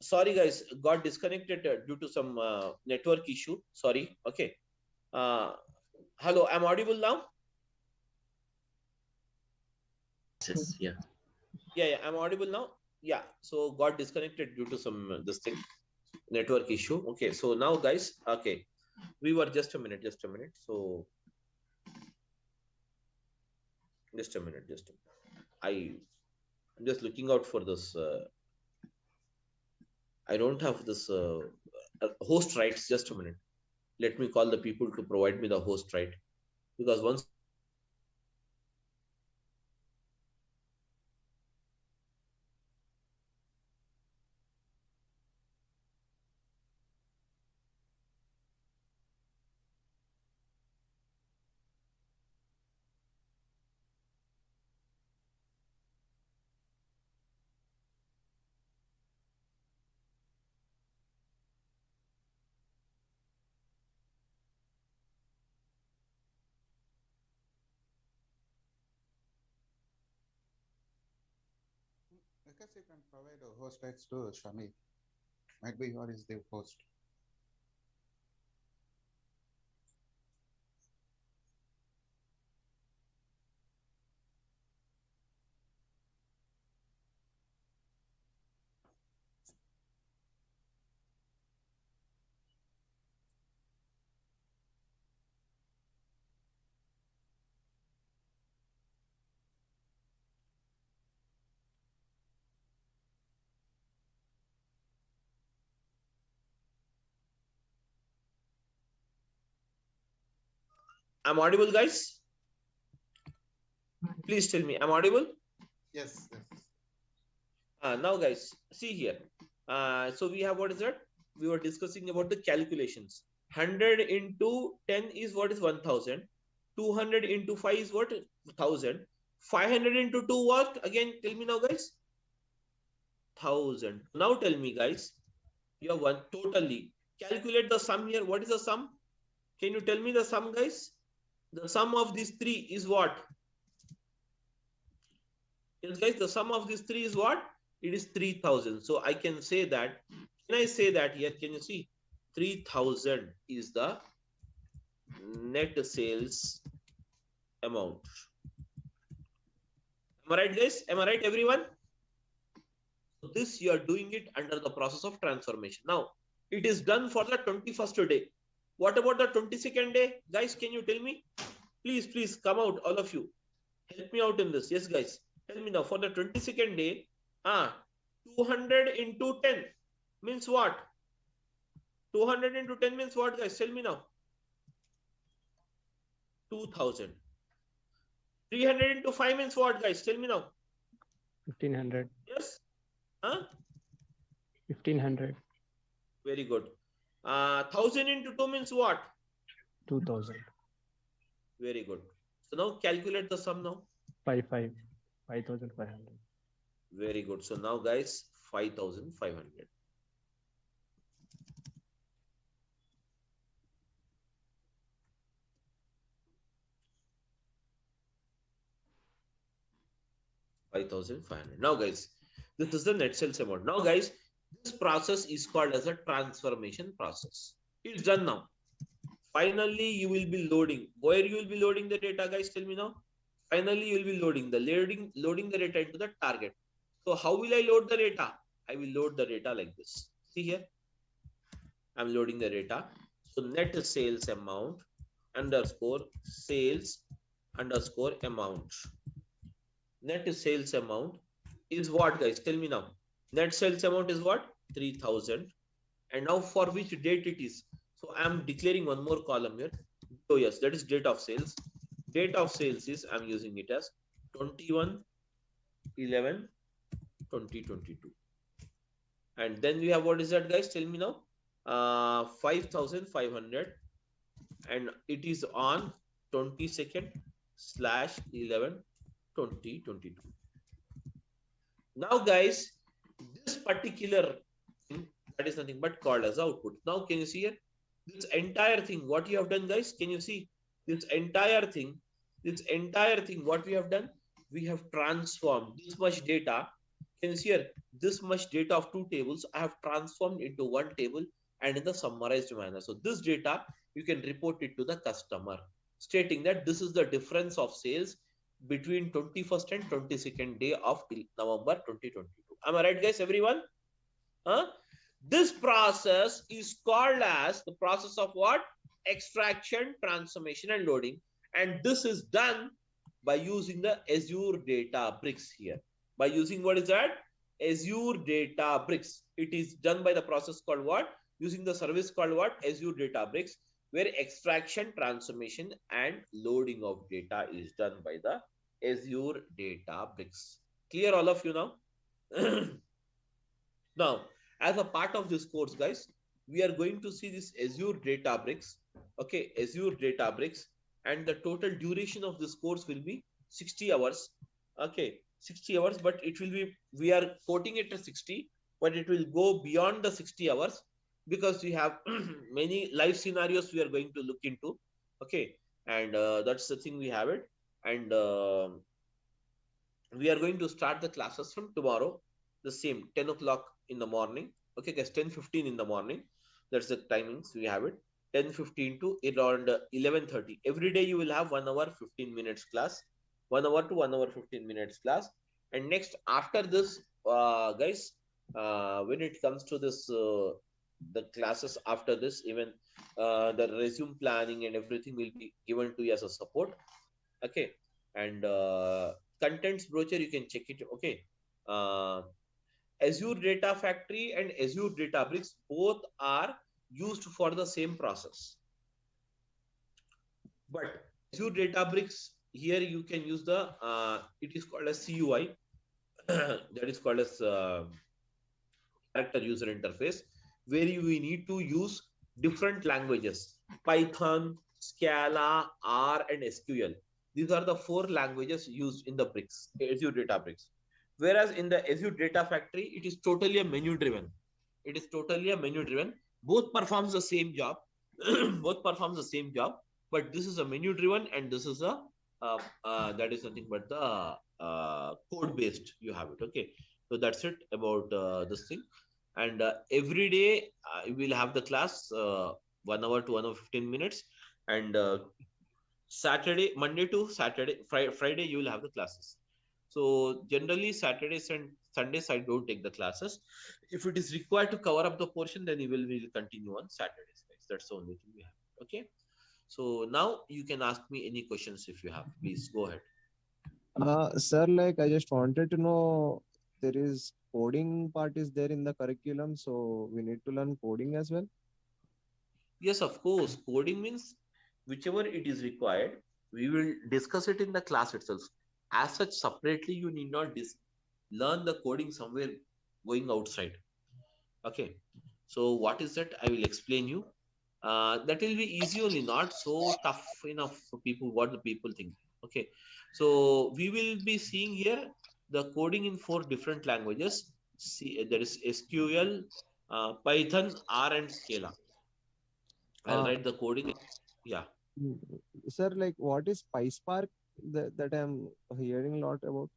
Sorry, guys, got disconnected due to some network issue. Sorry. Okay. Hello, I'm audible now? Yes. Yeah. Yeah, I'm audible now. yeah, so got disconnected due to some this thing, network issue. Okay, so now guys, okay, we were just a minute. So just a minute. I'm just looking out for this. I don't have this host rights. Just a minute. Let me call the people to provide me the host right, because once I guess you can provide a host rights to Shami. Might be or is the host. I'm audible, guys. Please tell me, I'm audible. Yes. Now, guys, see here. So we have what is that? We were discussing about the calculations. 100 into 10 is what is 1000. 200 into 5 is what? 1000. 500 into 2 what? Again, tell me now, guys. 1000. Now tell me, guys. You have one totally. Calculate the sum here. What is the sum? Can you tell me the sum, guys? The sum of these three is what? Yes, guys, the sum of these three is what? It is 3000. So I can say that. Can I say that here? Can you see? 3000 is the net sales amount. Am I right, guys? Am I right, everyone? This you are doing it under the process of transformation. Now, it is done for the 21st day. What about the 22nd day? Guys, can you tell me? Please come out, all of you. Help me out in this. Yes, guys. Tell me now, for the 22nd day, 200 into 10 means what? 200 into 10 means what, guys? Tell me now. 2000. 300 into 5 means what, guys? Tell me now. 1500. Yes? Huh? 1500. Very good. 1000 into 2 means what? 2000. Very good. So now calculate the sum now. 5500. Very good. So now, guys, 5500. Now, guys, this is the net sales amount. Now, guys, this process is called as a transformation process. It's done now. Finally, you will be loading. Where you will be loading the data, guys? Tell me now. Finally, you will be loading the data into the target. So how will I load the data? I will load the data like this. See here. I'm loading the data. So net sales amount underscore sales underscore amount. Net sales amount is what, guys? Tell me now. Net sales amount is what? 3000. And now for which date it is? So I'm declaring one more column here. Oh yes, that is date of sales. Date of sales is, I'm using it as 21/11/2022. And then we have, what is that, guys? Tell me now. 5500, and it is on 22nd/11/2022. Now, guys, this particular thing, that is nothing but called as output. Now, can you see here? This entire thing, what you have done, guys? Can you see this entire thing? What we have done? We have transformed this much data. Can you see here? This much data of two tables I have transformed into one table and in the summarized manner. So this data, you can report it to the customer, stating that this is the difference of sales between 21st and 22nd day of November 2022. Am I right, guys? Everyone? Huh? This process is called as the process of what? Extraction, transformation, and loading. And this is done by using the Azure Databricks here. By using what is that? Azure Databricks. It is done by the process called what? Using the service called what? Azure Databricks, where extraction, transformation, and loading of data is done by the Azure Databricks. Clear all of you now? Now, as a part of this course, guys, we are going to see this Azure Databricks. Okay, Azure Databricks, and the total duration of this course will be 60 hours. Okay, 60 hours, but it will be, we are quoting it as 60, but it will go beyond the 60 hours because we have many live scenarios we are going to look into. Okay, and that's the thing we have it. And we are going to start the classes from tomorrow, the same 10 o'clock in the morning. Okay, guys, 10:15 in the morning. That's the timings we have it. 10:15 to around 11:30. Every day you will have 1 hour 15 minutes class, 1 hour to 1 hour 15 minutes class. And next, after this, guys, when it comes to this, the classes after this, even the resume planning and everything will be given to you as a support. Okay, and contents brochure you can check it. Okay, Azure Data Factory and Azure Databricks both are used for the same process. But Azure Databricks, here you can use the, it is called as CUI, that is called as character user interface, where you need to use different languages: Python, Scala, R, and SQL. These are the 4 languages used in the bricks, Azure Databricks. Whereas in the Azure Data Factory, it is totally a menu driven. It is totally a menu driven. Both performs the same job. Both performs the same job, but this is a menu driven, and this is a that is nothing but the code based. You have it. Okay, so that's it about this thing. And every day we will have the class 1 hour to 1 hour 15 minutes, and Saturday, Monday to Saturday, Friday you will have the classes. So generally Saturdays and Sundays I don't take the classes. If it is required to cover up the portion, then we will continue on Saturdays, guys. That's the only thing we have. Okay. So now you can ask me any questions if you have. Please go ahead. Sir, like I just wanted to know, there is coding part is there in the curriculum, so we need to learn coding as well. Yes, of course. Coding means whichever it is required, we will discuss it in the class itself. As such, separately, you need not learn the coding somewhere going outside. Okay. So what is that? I will explain you. That will be easy only, not so tough enough for people, what the people think. Okay. So we will be seeing here the coding in 4 different languages. See, there is SQL, Python, R, and Scala. I'll write the coding. Yeah. Sir, like what is PySpark that I'm hearing a lot about?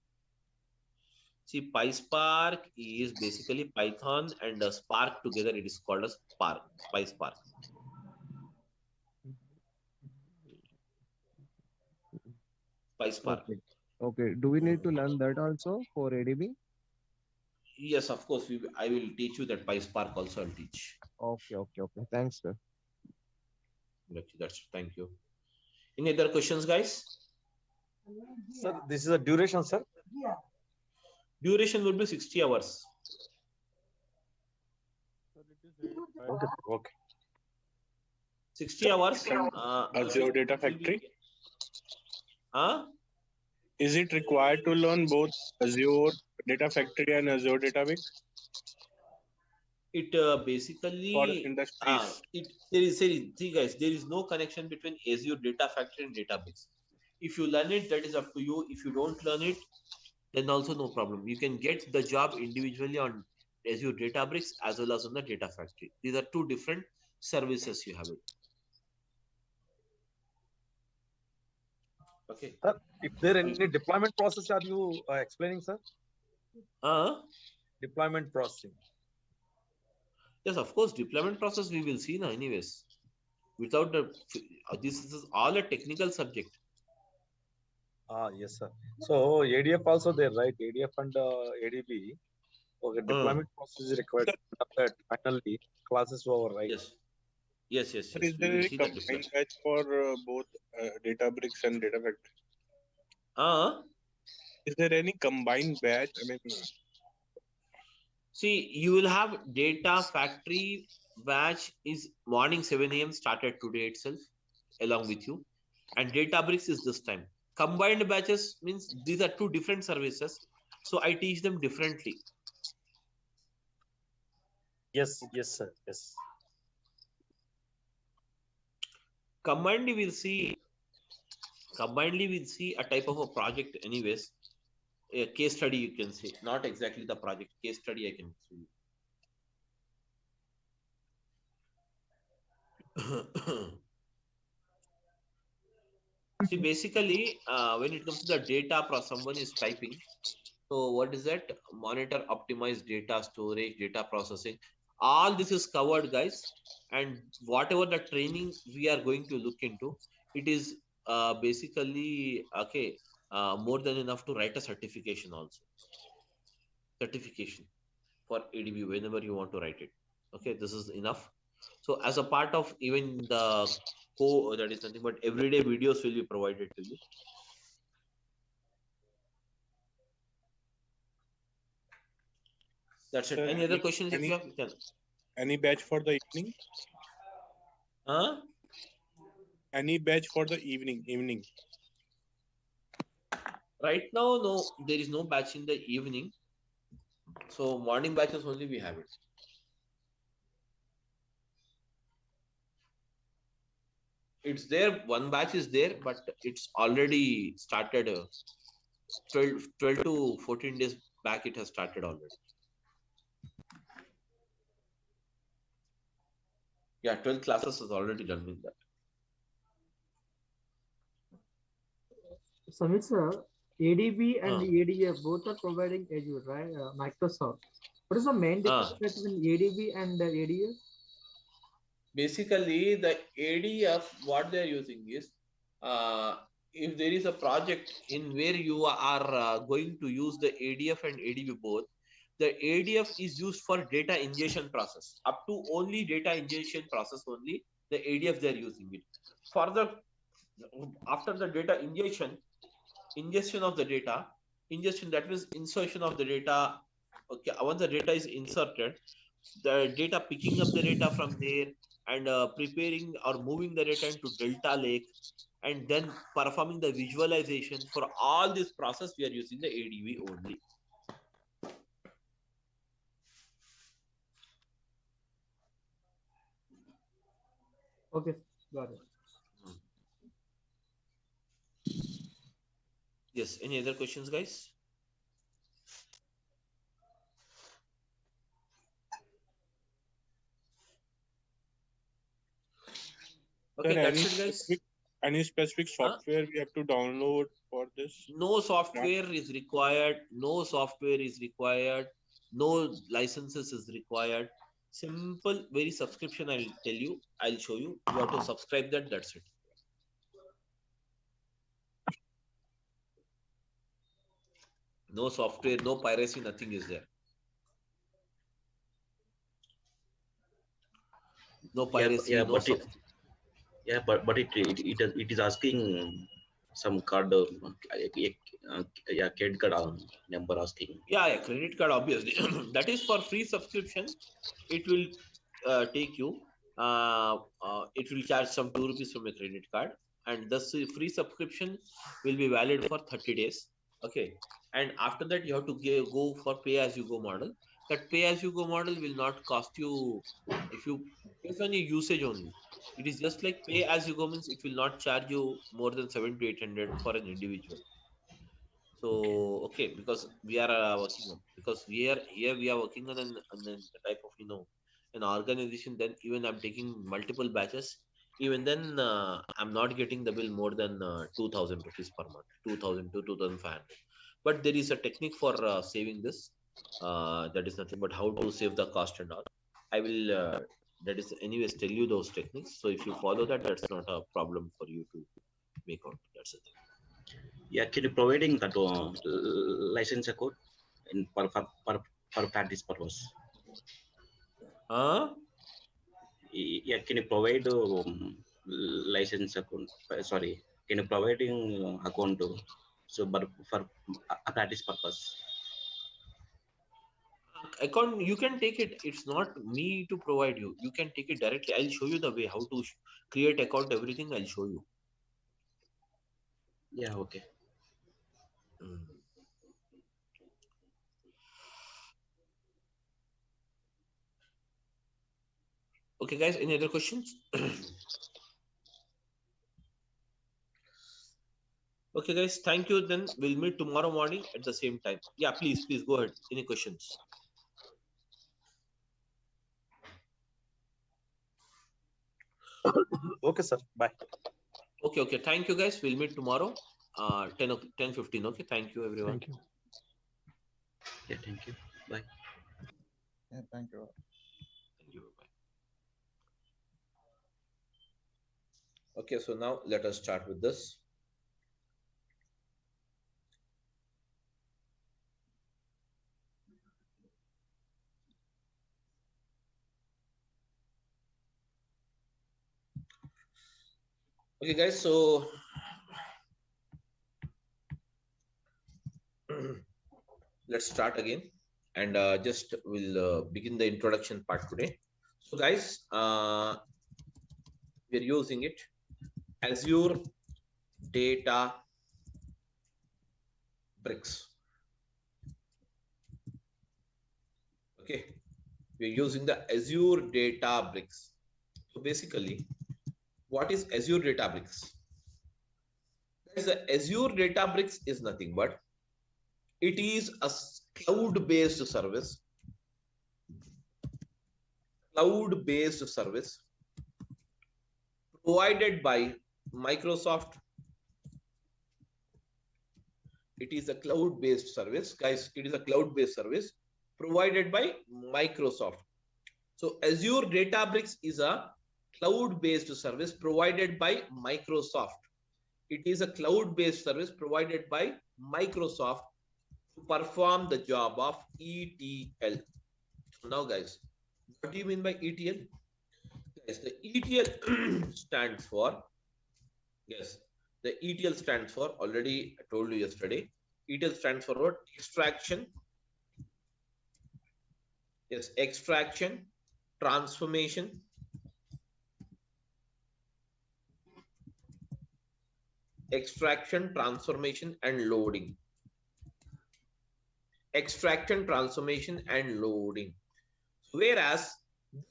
See, PySpark is basically Python and Spark together. It is called as Spark, PySpark. PySpark. Okay. Okay. Do we need to learn that also for ADB? Yes, of course. I will teach you that PySpark also. I'll teach. Okay. Okay. Okay. Thanks, sir. That's thank you. Any other questions, guys? Sir, this is a duration, sir. Duration will be 60 hours. Okay. Okay. 60 hours. Azure Data Factory. Huh? Is it required to learn both Azure Data Factory and Azure Databricks It basically for industries? See guys, there is no connection between Azure Data Factory and Databricks. If you learn it, that is up to you. If you don't learn it, then also no problem. You can get the job individually on Azure Databricks as well as on the Data Factory. These are 2 different services you have it. Okay. Sir, if there any deployment process are you explaining, sir? Deployment processing. Yes, of course, deployment process we will see now anyways. Without the, this is all a technical subject. Yes, sir. So ADF also there, right? ADF and ADB. Okay, deployment process is required. But finally, classes over, right? Yes. Yes. Sir, Yes. is We there will any see the combined difference. batch for both Databricks and Data Factory? Uh, Is there any combined batch? I mean, See, you will have data factory batch is morning 7 a.m. started today itself along with you. And Databricks is this time. Combined batches means these are two different services. So I teach them differently. Yes, sir. Yes. Combinedly we'll see a type of a project anyways. A case study you can say. Not exactly the project. Case study I can see. See, basically, when it comes to the data, someone is typing. So what is that? Monitor, optimize data storage, data processing. All this is covered, guys. And whatever the training we are going to look into, it is basically okay. More than enough to write a certification also. Certification for ADB whenever you want to write it. Okay, this is enough. So as a part of even the that is nothing but everyday videos will be provided to you. That's it. sir, Any other questions if you have? any batch for the evening? Huh? Any batch for the evening? Right now, no, there is no batch in the evening. So morning batches only we have it. It's there, one batch is there, but it's already started 12 to 14 days back, it has started already. Yeah, 12 classes is already done with that. Samit sir, ADB and ADF both are providing Azure, right? Microsoft. What is the main difference between ADB and ADF? Basically, the ADF, what they're using is, if there is a project in where you are going to use the ADF and ADB both, the ADF is used for data ingestion process. Up to only data ingestion process only, the ADF they're using it. Further, after the data ingestion of the data, ingestion, that means insertion of the data. Okay, once the data is inserted, the data picking up the data from there and preparing or moving the data into Delta Lake and then performing the visualization. For all this process, we are using the ADB only. Okay, got it. Yes, any other questions, guys? Okay, Sir, that's it, guys. Any specific software we have to download for this? No software is required. No software is required. No licenses is required. Simple, very subscription. I'll tell you. I'll show you. You have to subscribe that. That's it. No software, no piracy, nothing is there. No piracy, Yeah, no but it is asking some card, credit card number asking. Yeah, credit card, obviously. That is for free subscription. It will take you, it will charge some 2 rupees from a credit card. And the free subscription will be valid for 30 days. Okay. And after that, you have to go for pay as you go model. That pay as you go model will not cost you if you based on your usage only. It is just like pay as you go means it will not charge you more than 700 to 800 for an individual. So okay, because we are working on, because we are here, we are working on an type of an organization. Then even I'm taking multiple batches. Even then, I'm not getting the bill more than 2,000 rupees per month, 2,000 to 2,500. But there is a technique for saving this. That is nothing but how to save the cost and all. I will that is anyways tell you those techniques. So if you follow that, that's not a problem for you to make out. That's the thing. Yeah, can you providing that license code in per for practice purpose. Huh? Yeah, can you provide license account? Sorry, can you providing account so but for a practice purpose? Account, you can take it. It's not me to provide you. You can take it directly. I'll show you the way how to create account. Everything I'll show you. Yeah, okay. Okay, guys. Any other questions? Okay, guys. Thank you. Then we'll meet tomorrow morning at the same time. Yeah, please go ahead. Any questions? Okay, sir. Bye. Okay. Thank you, guys. We'll meet tomorrow. 10:15. Okay. Thank you, everyone. Thank you. Yeah, thank you. Bye. Yeah, thank you. Thank you. Bye. Okay, so now let us start with this. Okay, guys, so let's start again, and just we'll begin the introduction part today. So guys, we're using it Azure Databricks. Okay, we're using the Azure Databricks. So basically, what is Azure Databricks? Guys, the Azure Databricks is nothing but it is a cloud-based service. Cloud-based service provided by Microsoft. It is a cloud-based service, guys. It is a cloud-based service provided by Microsoft. So Azure Databricks is a cloud-based service provided by Microsoft. It is a cloud-based service provided by Microsoft to perform the job of ETL. So now, guys, what do you mean by ETL? Yes, the ETL stands for, yes, the ETL stands for, already I told you yesterday, ETL stands for what? Extraction. Yes, extraction, transformation, and loading. Extraction, transformation, and loading. Whereas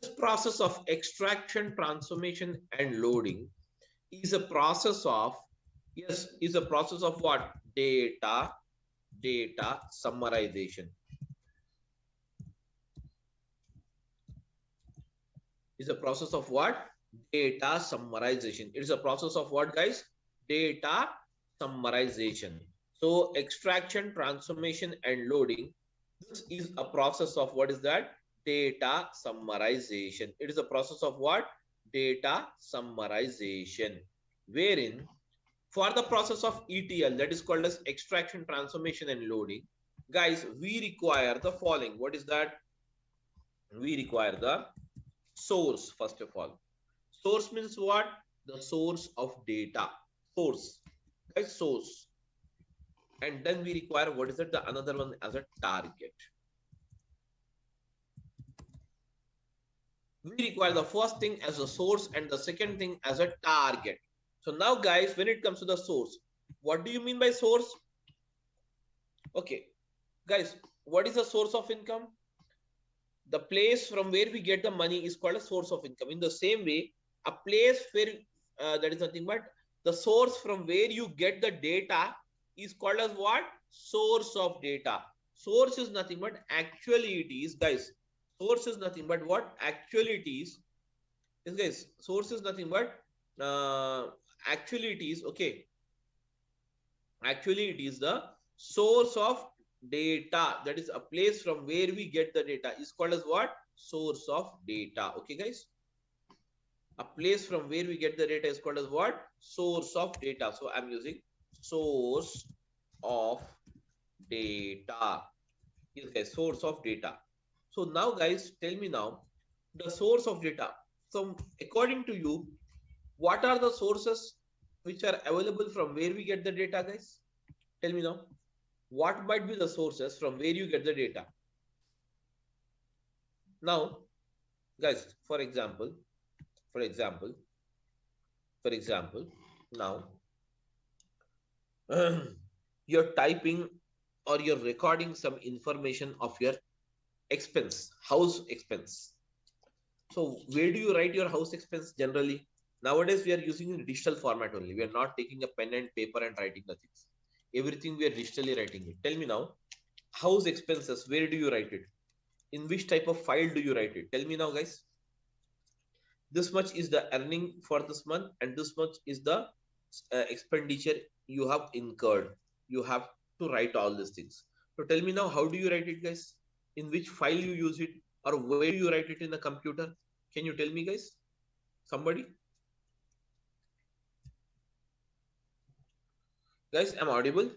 this process of extraction, transformation, and loading is a process of, yes, is a process of what? Data summarization. Is a process of what? Data summarization. It is a process of what, guys? Data summarization. So extraction, transformation, and loading. This is a process of what is that? Data summarization. It is a process of what? Data summarization. Wherein for the process of ETL, that is called as extraction, transformation, and loading, guys, we require the following. What is that? We require the source, first of all. Source means what? The source of data. Source. Guys, source. And then we require, what is it? The another one as a target. We require the first thing as a source and the second thing as a target. So now, guys, when it comes to the source, what do you mean by source? Okay, guys, what is the source of income? The place from where we get the money is called a source of income. In the same way, a place where that is nothing but the source from where you get the data is called as what? Source of data. Source is nothing but actually it is, guys. Source is nothing but what? Actually it is. Yes, guys. Source is nothing but actually it is. Okay. Actually, it is the source of data. That is a place from where we get the data is called as what? Source of data. Okay, guys. A place from where we get the data is called as what? Source of data. So I'm using source of data. Yes, guys, source of data. So now, guys, tell me now the source of data. So according to you, what are the sources which are available from where we get the data, guys? Tell me now. What might be the sources from where you get the data? Now, guys, for example, now you're typing or you're recording some information of your expense, house expense. So where do you write your house expense generally? Nowadays, we are using in digital format only. We are not taking a pen and paper and writing the things. Everything we are digitally writing it. Tell me now, house expenses, where do you write it? In which type of file do you write it? Tell me now, guys. This much is the earning for this month, and this much is the expenditure you have incurred. You have to write all these things. So tell me now, how do you write it, guys? In which file you use it, or where do you write it in the computer? Can you tell me, guys? Somebody? Guys, am I audible?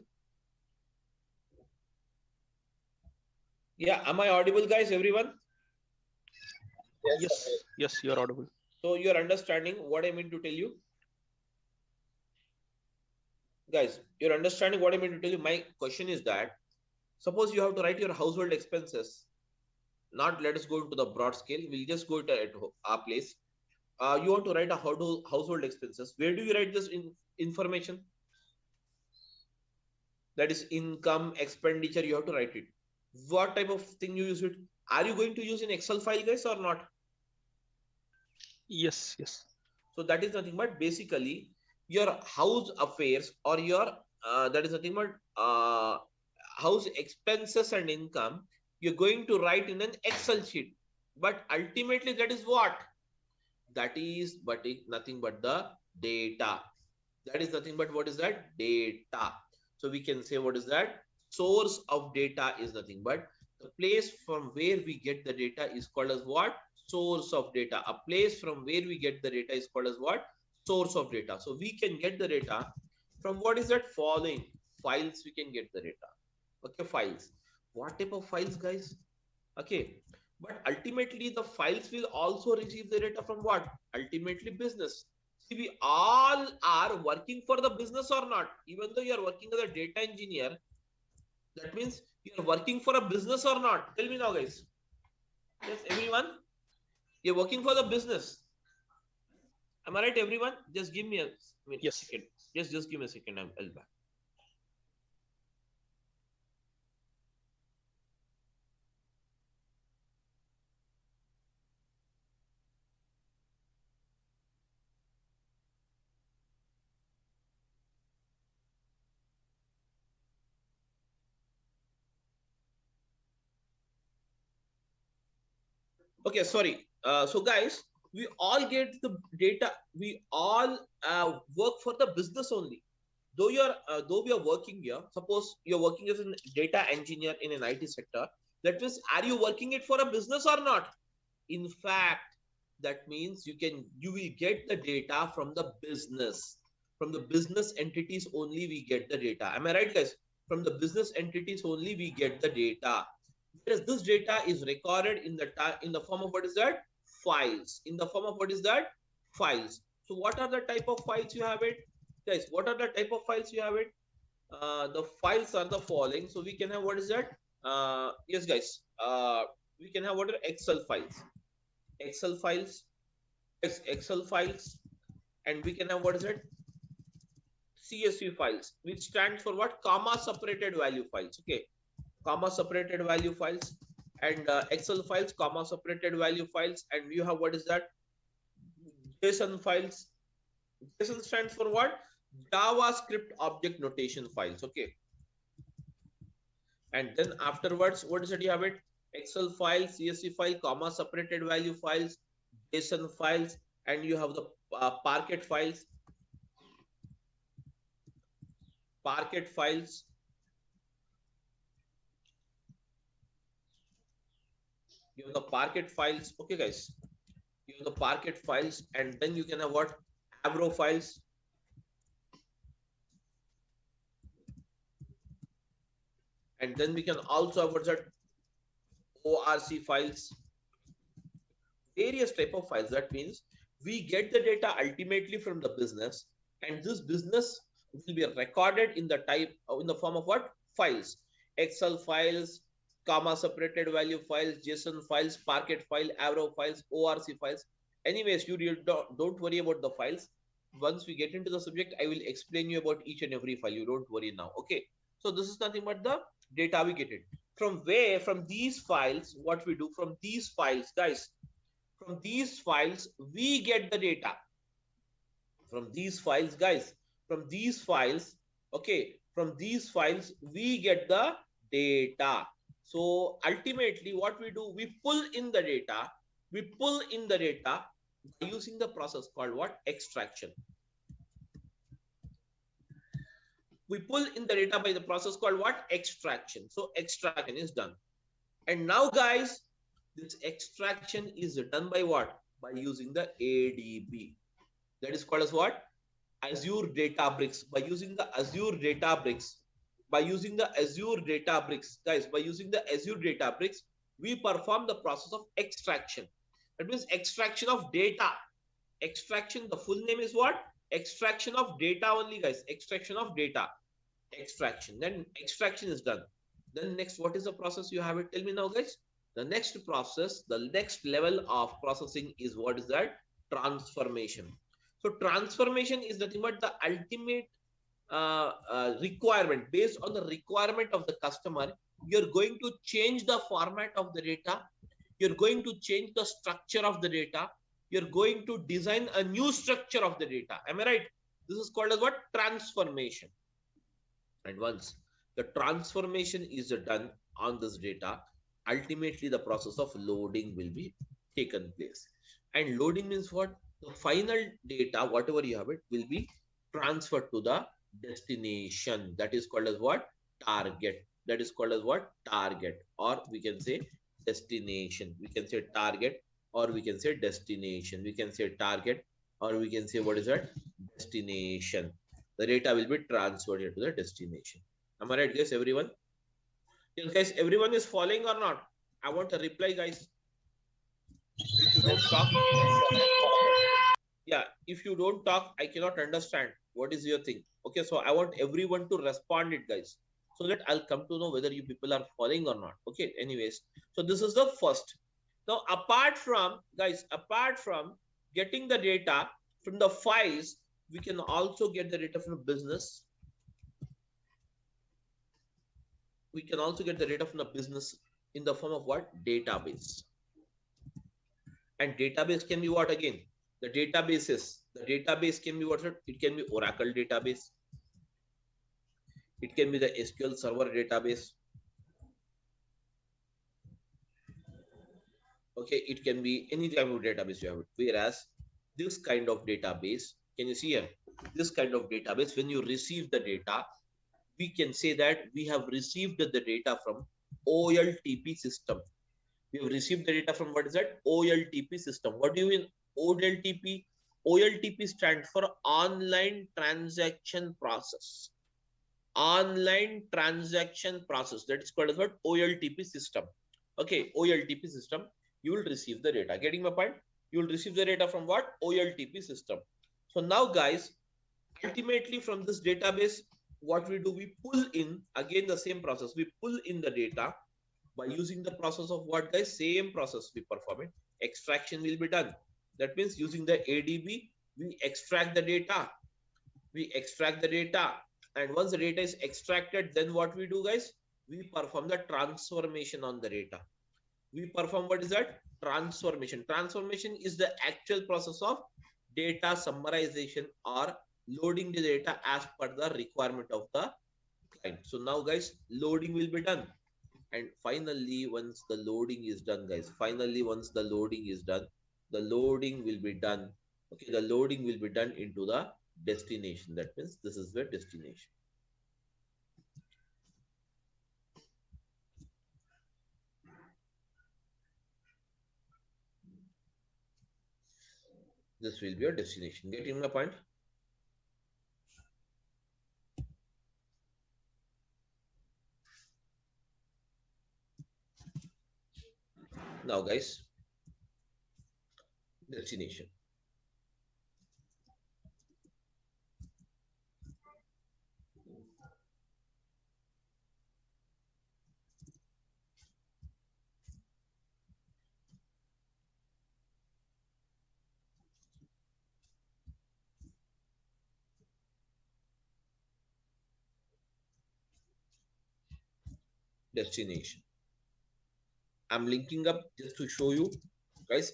Yeah, am I audible, guys, everyone? Yes, you are audible. So you're understanding what I mean to tell you? Guys, you're understanding what I mean to tell you? My question is that, suppose you have to write your household expenses. Not let us go into the broad scale. We'll just go to at our place. You want to write a household expenses. Where do you write this information? That is income, expenditure. You have to write it. What type of thing you use it? Are you going to use in Excel file, guys, or not? Yes. So that is nothing but basically your house affairs or your that is nothing but house expenses and income. You're going to write in an Excel sheet, but ultimately that is what? That is nothing but the data. That is nothing but what is that? Data. So we can say what is that? Source of data is nothing but the place from where we get the data is called as what? Source of data. A place from where we get the data is called as what? Source of data. So we can get the data from what is that? Following files. We can get the data. Okay, files. What type of files, guys? Okay, but ultimately the files will also receive the data from what? Ultimately business. See, we all are working for the business or not? Even though you are working as a data engineer, that means you are working for a business or not? Tell me now, guys. Yes, everyone? You're working for the business. Am I right, everyone? Just give me a second. Just give me a second. I'll back. Okay, sorry. So guys, we all get the data. We all work for the business only. Though we are working here, suppose you're working as a data engineer in an IT sector, that means are you working it for a business or not? In fact, that means you will get the data from the business. From the business entities only we get the data. Am I right, guys? From the business entities only we get the data. Whereas this data is recorded in the form of what is that? Files. In the form of what is that? Files. So what are the type of files you have it? Guys, what are the type of files you have it? The files are the following. So we can have what is that? Yes, guys. We can have what are Excel files. Excel files. Yes, Excel files. And we can have what is it? CSV files, which stands for what? Comma separated value files. Okay. Comma separated value files. And Excel files, comma separated value files. And you have what is that? JSON files. JSON stands for what? JavaScript object notation files. Okay. And then afterwards, what is it? You have it? Excel file, CSV file, comma separated value files, JSON files, and you have the Parquet files. Parquet files. You have the Parquet files. Okay, guys. You have the Parquet files, and then you can have what? Avro files. And then we can also have what's that? ORC files, various type of files. That means we get the data ultimately from the business, and this business will be recorded in the in the form of what? Files. Excel files, comma separated value files, JSON files, Parquet file, Avro files, ORC files. Anyways, you don't worry about the files. Once we get into the subject, I will explain you about each and every file. You don't worry now. Okay. So this is nothing but the data we get it. From where? From these files, what we do from these files, guys. From these files, we get the data. From these files, guys. From these files, okay. From these files, we get the data. So ultimately, what we do, we pull in the data. We pull in the data by using the process called what? Extraction. We pull in the data by the process called what? Extraction. So extraction is done. And now, guys, this extraction is done by what? By using the ADB. That is called as what? Azure Databricks. By using the Azure Databricks. By using the Azure Databricks. Guys, by using the Azure Databricks, we perform the process of extraction. That means extraction of data. Extraction, the full name is what? Extraction of data only, guys. Extraction of data. Extraction. Then extraction is done. Then next, what is the process you have it? Tell me now, guys. The next process, the next level of processing is what is that? Transformation. So transformation is nothing but the ultimate requirement. Based on the requirement of the customer, you're going to change the format of the data. You're going to change the structure of the data. You're going to design a new structure of the data. Am I right? This is called as what? Transformation. And once the transformation is done on this data, ultimately the process of loading will be taken place. And loading means what? The final data, whatever you have it, will be transferred to the destination. That is called as what? Target. That is called as what? Target. Or we can say destination. We can say target, or we can say destination. We can say target, or we can say what is that? Destination. The data will be transferred to the destination. Am I right, guys? Everyone? Yes, guys, everyone is following or not? I want a reply, guys. If you don't talk, yeah, if you don't talk, I cannot understand what is your thing. Okay, so I want everyone to respond it, guys, so that I'll come to know whether you people are following or not. Okay, anyways, so this is the first. Now, apart from, guys, apart from getting the data from the files, we can also get the data from the business. We can also get the data from the business in the form of what? Database. And database can be what again? The database can be what? It can be Oracle database. It can be the SQL Server database. Okay, it can be any type of database you have. Whereas this kind of database, can you see here? This kind of database, when you receive the data, we can say that we have received the data from OLTP system. We have received the data from what is that? OLTP system. What do you mean OLTP? OLTP stands for online transaction process. Online transaction process. That is called as what? OLTP system. Okay, OLTP system. You will receive the data. Getting my point? You will receive the data from what? OLTP system. So now, guys, ultimately from this database, what we do, we pull in, again the same process, we pull in the data by using the process of what, guys? Same process we perform it. Extraction will be done. That means using the ADB, we extract the data. We extract the data. And once the data is extracted, then what we do, guys? We perform the transformation on the data. We perform what is that? Transformation. Transformation is the actual process of data summarization or loading the data as per the requirement of the client. So now, guys, loading will be done. And finally, once the loading is done, guys, finally, once the loading is done, the loading will be done. Okay, the loading will be done into the destination. That means this is the destination. This will be your destination. Getting my point? Now guys, destination. Destination. I'm linking up just to show you guys,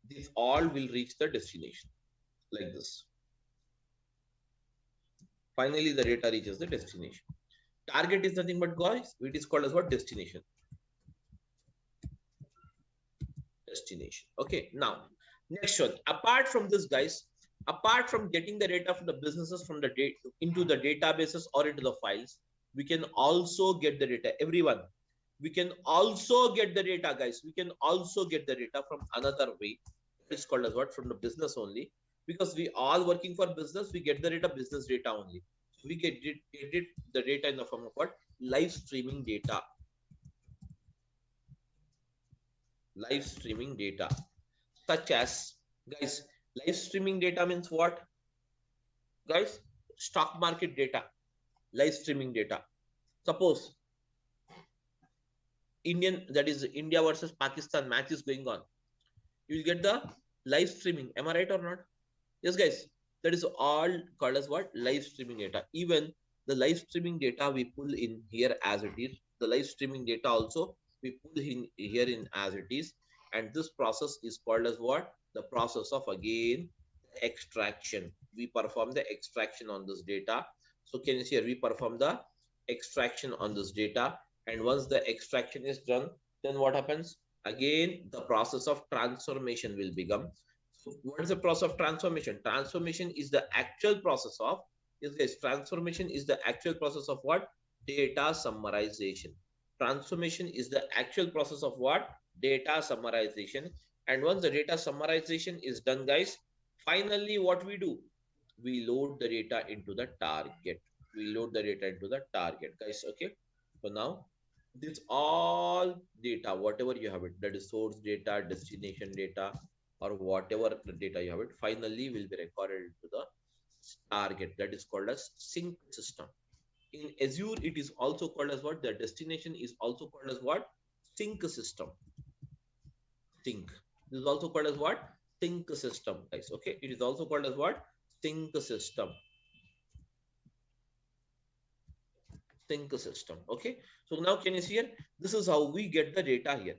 these all will reach the destination like this. Finally, the data reaches the destination. Target is nothing but guys, it is called as what? Destination. Destination. Okay, now next one. Apart from this, guys, apart from getting the data from the businesses from the data into the databases or into the files, we can also get the data. Everyone, we can also get the data, guys. We can also get the data from another way. It's called as what? From the business only. Because we all working for business, we get the data, business data only. So we get the data in the form of what? Live streaming data. Live streaming data. Such as, guys, live streaming data means what? Guys, stock market data. Live streaming data. Suppose that is India versus Pakistan match is going on. You will get the live streaming. Am I right or not? Yes, guys. That is all called as what? Live streaming data. Even the live streaming data we pull in here as it is. The live streaming data also we pull in here in as it is. And this process is called as what? The process of, again, extraction. We perform the extraction on this data. So can you see here, we perform the extraction on this data. And once the extraction is done, then what happens? Again, the process of transformation will begin. So what is the process of transformation? Transformation is the actual process of, yes guys, transformation is the actual process of what? Data summarization. Transformation is the actual process of what? Data summarization. And once the data summarization is done, guys, finally what we do? We load the data into the target. We load the data into the target, guys. Okay. So now this all data, whatever you have it, that is source data, destination data, or whatever the data you have it, finally will be recorded into the target. That is called as sync system. In Azure, it is also called as what? The destination is also called as what? Sync system. Sync. This is also called as what? Sync system, guys. Okay. It is also called as what? Sync system. Sync system. Okay. So now can you see here? This is how we get the data here.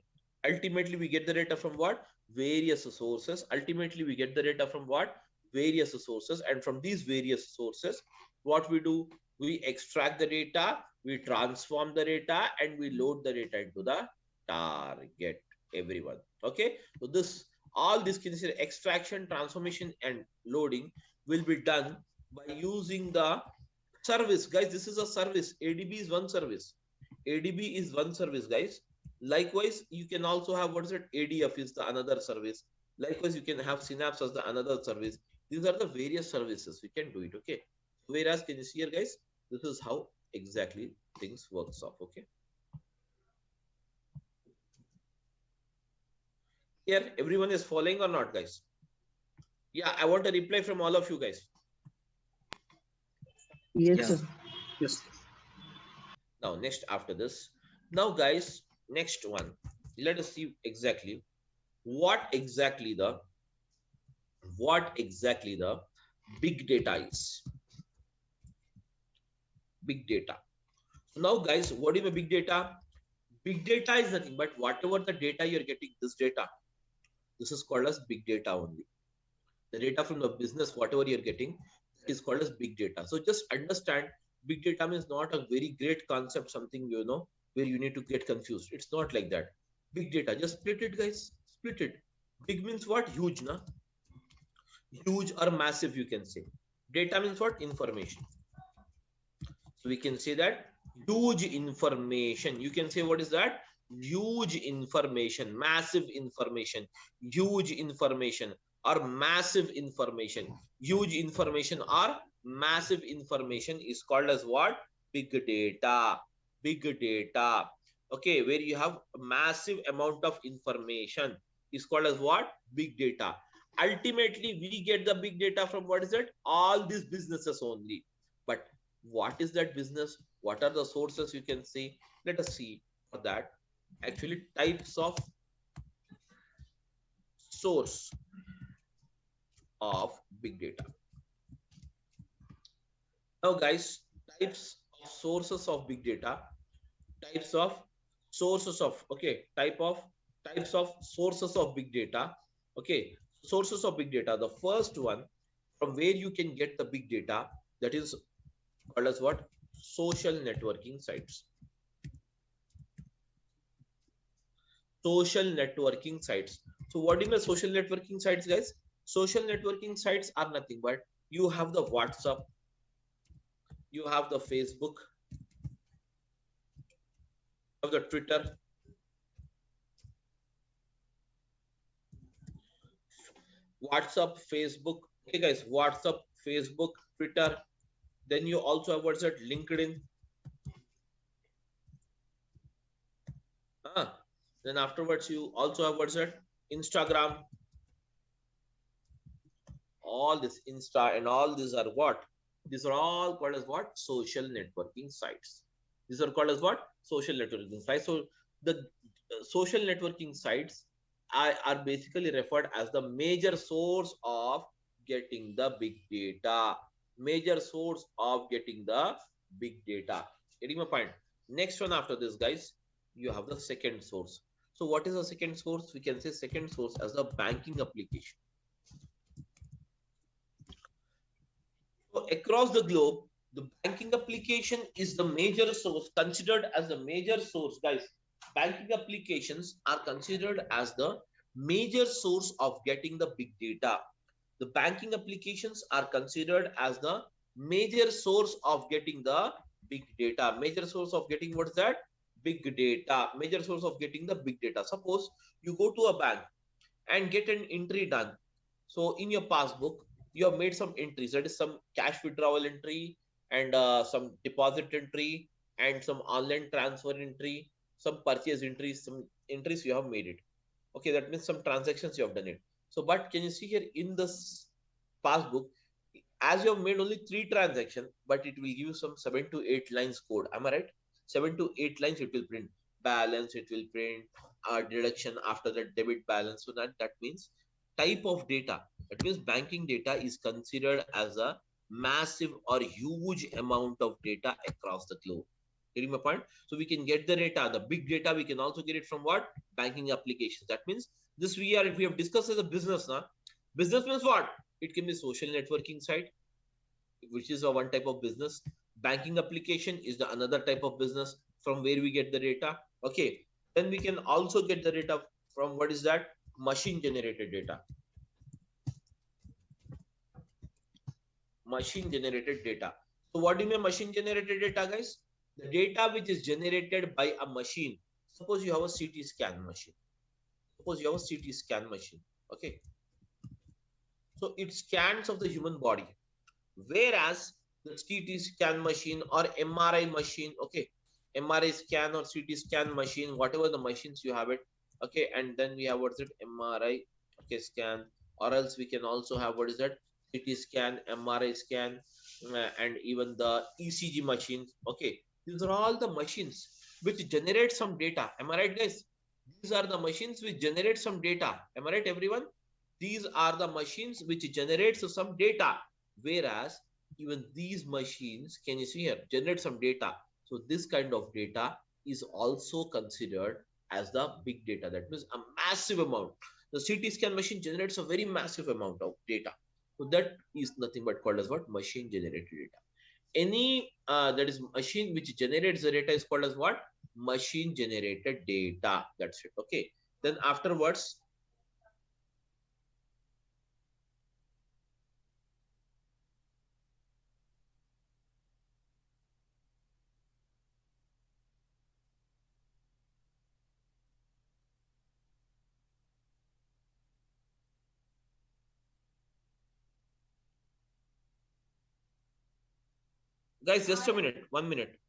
Ultimately, we get the data from what? Various sources. Ultimately, we get the data from what? Various sources. And from these various sources, what we do? We extract the data, we transform the data, and we load the data into the target. Everyone. Okay. So this, all this can see extraction, transformation, and loading will be done by using the service. Guys, this is a service. ADB is one service. ADB is one service, guys. Likewise, you can also have, what is it? ADF is the another service. Likewise, you can have Synapse as the another service. These are the various services. We can do it. Okay. Whereas, can you see here, guys? This is how exactly things works off. Okay. Here, everyone is following or not, guys? Yeah, I want a reply from all of you guys. Yes, sir. Yes. Now, next after this. Now, guys, next one. Let us see exactly what exactly the big data is. Big data. Now, guys, what is a big data? Big data is nothing but whatever the data you're getting, this data, this is called as big data only. The data from the business, whatever you're getting, is called as big data. So just understand, big data means not a very great concept, something, you know, where you need to get confused. It's not like that. Big data, just split it, guys. Split it. Big means what? Huge, na? Huge or massive, you can say. Data means what? Information. So we can say that huge information. You can say, what is that? Huge information, massive information, huge information, or massive information. Huge information or massive information is called as what? Big data. Big data. okay, where you have a massive amount of information, is called as what? Big data. Ultimately, we get the big data from what is it? All these businesses only. But what is that business? What are the sources you can see? Let us see for that. Actually, types of source of big data. Now, guys, types of sources of big data, types of sources of, okay, types of sources of big data. Okay, sources of big data. The first one from where you can get the big data, that is called as what? Social networking sites. Social networking sites. So what is the social networking sites, guys? Social networking sites are nothing but you have the WhatsApp, you have the Facebook, you have the Twitter, WhatsApp, Facebook. Okay, guys, WhatsApp, Facebook, Twitter. Then you also have what's that? LinkedIn. Then afterwards, you also have what's that? Instagram. All this Insta and all these are what? These are all called as what? Social networking sites. These are called as what? Social networking sites. So the social networking sites are basically referred as the major source of getting the big data. Major source of getting the big data. Getting my point? Next one after this, guys, you have the second source. So what is the second source? We can say second source as the banking application. So across the globe, the banking application is the major source, considered as the major source, guys. Banking applications are considered as the major source of getting the big data. The banking applications are considered as the major source of getting the big data. Major source of getting what's that? Big data. Major source of getting the big data. Suppose you go to a bank and get an entry done. So in your passbook, you have made some entries. That is some cash withdrawal entry and some deposit entry and some online transfer entry, some purchase entries, some entries you have made it. Okay, that means some transactions you have done it. So, but can you see here in this passbook, as you have made only 3 transactions, but it will give you some 7 to 8 lines code. Am I right? 7 to 8 lines it will print. Balance, it will print deduction after that debit balance. So that means type of data. That means banking data is considered as a massive or huge amount of data across the globe. Getting my point? So we can get the data, the big data. We can also get it from what? Banking applications. That means this we have discussed as a business now. Business means what? It can be social networking site, which is a one type of business. Banking application is the another type of business from where we get the data. Okay, then we can also get the data from what is that? Machine generated data. Machine generated data. So what do you mean machine generated data, guys? The data which is generated by a machine. Suppose you have a CT scan machine. Suppose you have a CT scan machine. Okay, so it scans of the human body, whereas the CT scan machine or MRI machine, okay, MRI scan or CT scan machine, whatever the machines you have it, okay, and then we have what's it? MRI, okay, scan, or else we can also have what is that? CT scan, MRI scan, and even the ECG machines. Okay, these are all the machines which generate some data. Am I right, guys? These are the machines which generate some data. Am I right, everyone? These are the machines which generates some data, whereas even these machines, can you see here, generate some data. So this kind of data is also considered as the big data. That means a massive amount. The CT scan machine generates a very massive amount of data. So that is nothing but called as what? Machine generated data. Any that is machine which generates the data is called as what? Machine generated data. That's it. Okay. Then afterwards, guys, just a minute, 1 minute.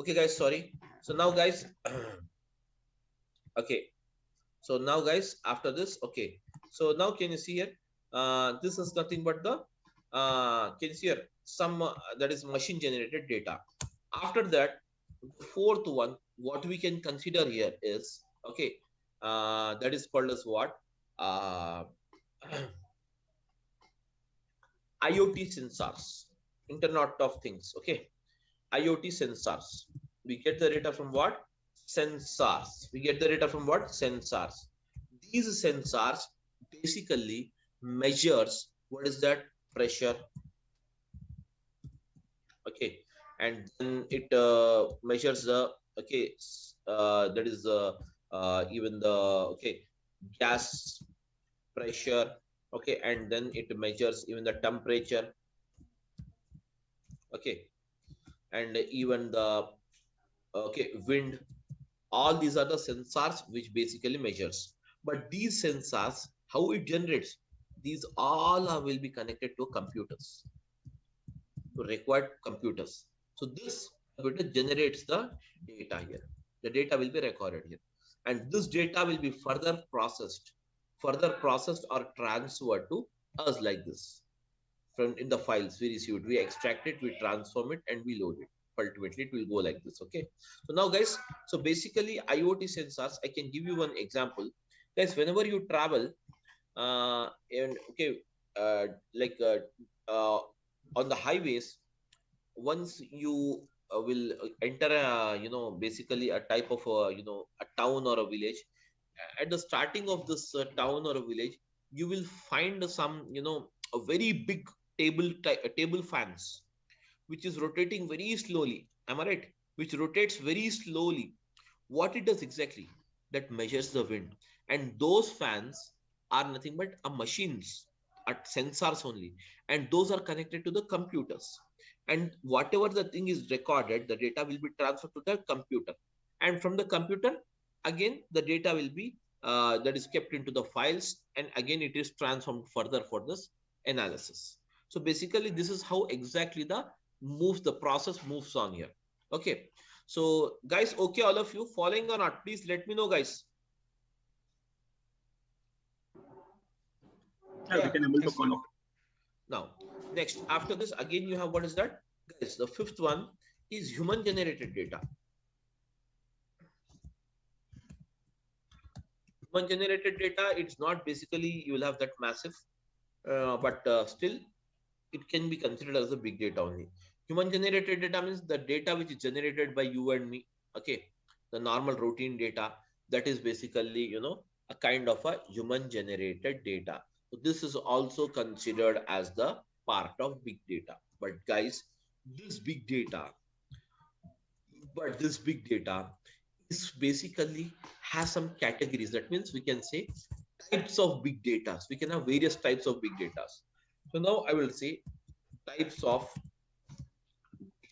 Okay, guys, sorry. So now, guys, okay. So now, guys, after this, okay. So now, can you see here? This is nothing but the can you see here some that is machine generated data. After that, the fourth one, what we can consider here is okay. That is called as what? IoT sensors, Internet of Things. Okay, IoT sensors. We get the data from what? Sensors. We get the data from what? Sensors. These sensors basically measures what is that? Pressure. Okay, and then it measures the okay that is even the okay gas pressure. Okay, and then it measures even the temperature. Okay, and even the okay wind. All these are the sensors which basically measures. But these sensors, how it generates, these all will be connected to computers, to required computers. So this computer generates the data here. The data will be recorded here, and this data will be further processed or transferred to us like this. From in the files we received, we extract it, we transform it, and we load it. Ultimately it will go like this. Okay, so now, guys, so basically IoT sensors, I can give you one example, guys. Whenever you travel and okay like on the highways, once you will enter a basically a type of a town or a village. At the starting of this town or a village, you will find some a very big table fans which is rotating very slowly. Am I right? Which rotates very slowly. What it does exactly? That measures the wind. And those fans are nothing but machines, at sensors only. And those are connected to the computers. And whatever the thing is recorded, the data will be transferred to the computer. And from the computer, again, the data will be that is kept into the files. And again, it is transformed further for this analysis. So basically, this is how exactly the process moves on here. Okay, so guys, okay, all of you following or not, please let me know, guys. Yeah, we can able to follow. Now next, after this, again you have what is that, guys? The fifth one is human generated data. Human generated data, it's not basically you will have that massive but still it can be considered as a big data only. Human generated data means the data which is generated by you and me. Okay, the normal routine data, that is basically a kind of a human generated data. So this is also considered as the part of big data. But guys, this big data is basically has some categories. That means we can say types of big data. We can have various types of big data. So now I will say types of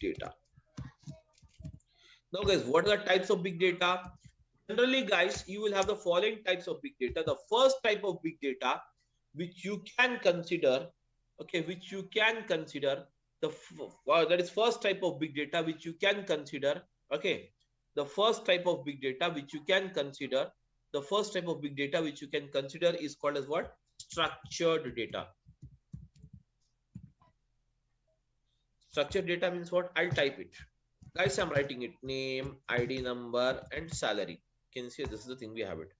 data. Now, guys, what are the types of big data? Generally, guys, you will have the following types of big data. The first type of big data which you can consider, okay, which you can consider that is first type of big data which you can consider. Okay, the first type of big data which you can consider, the first type of big data which you can consider is called as what? Structured data. Structured data means what? I'll type it. Guys, I'm writing it. Name, ID number, and salary. Can you see this is the thing we have it.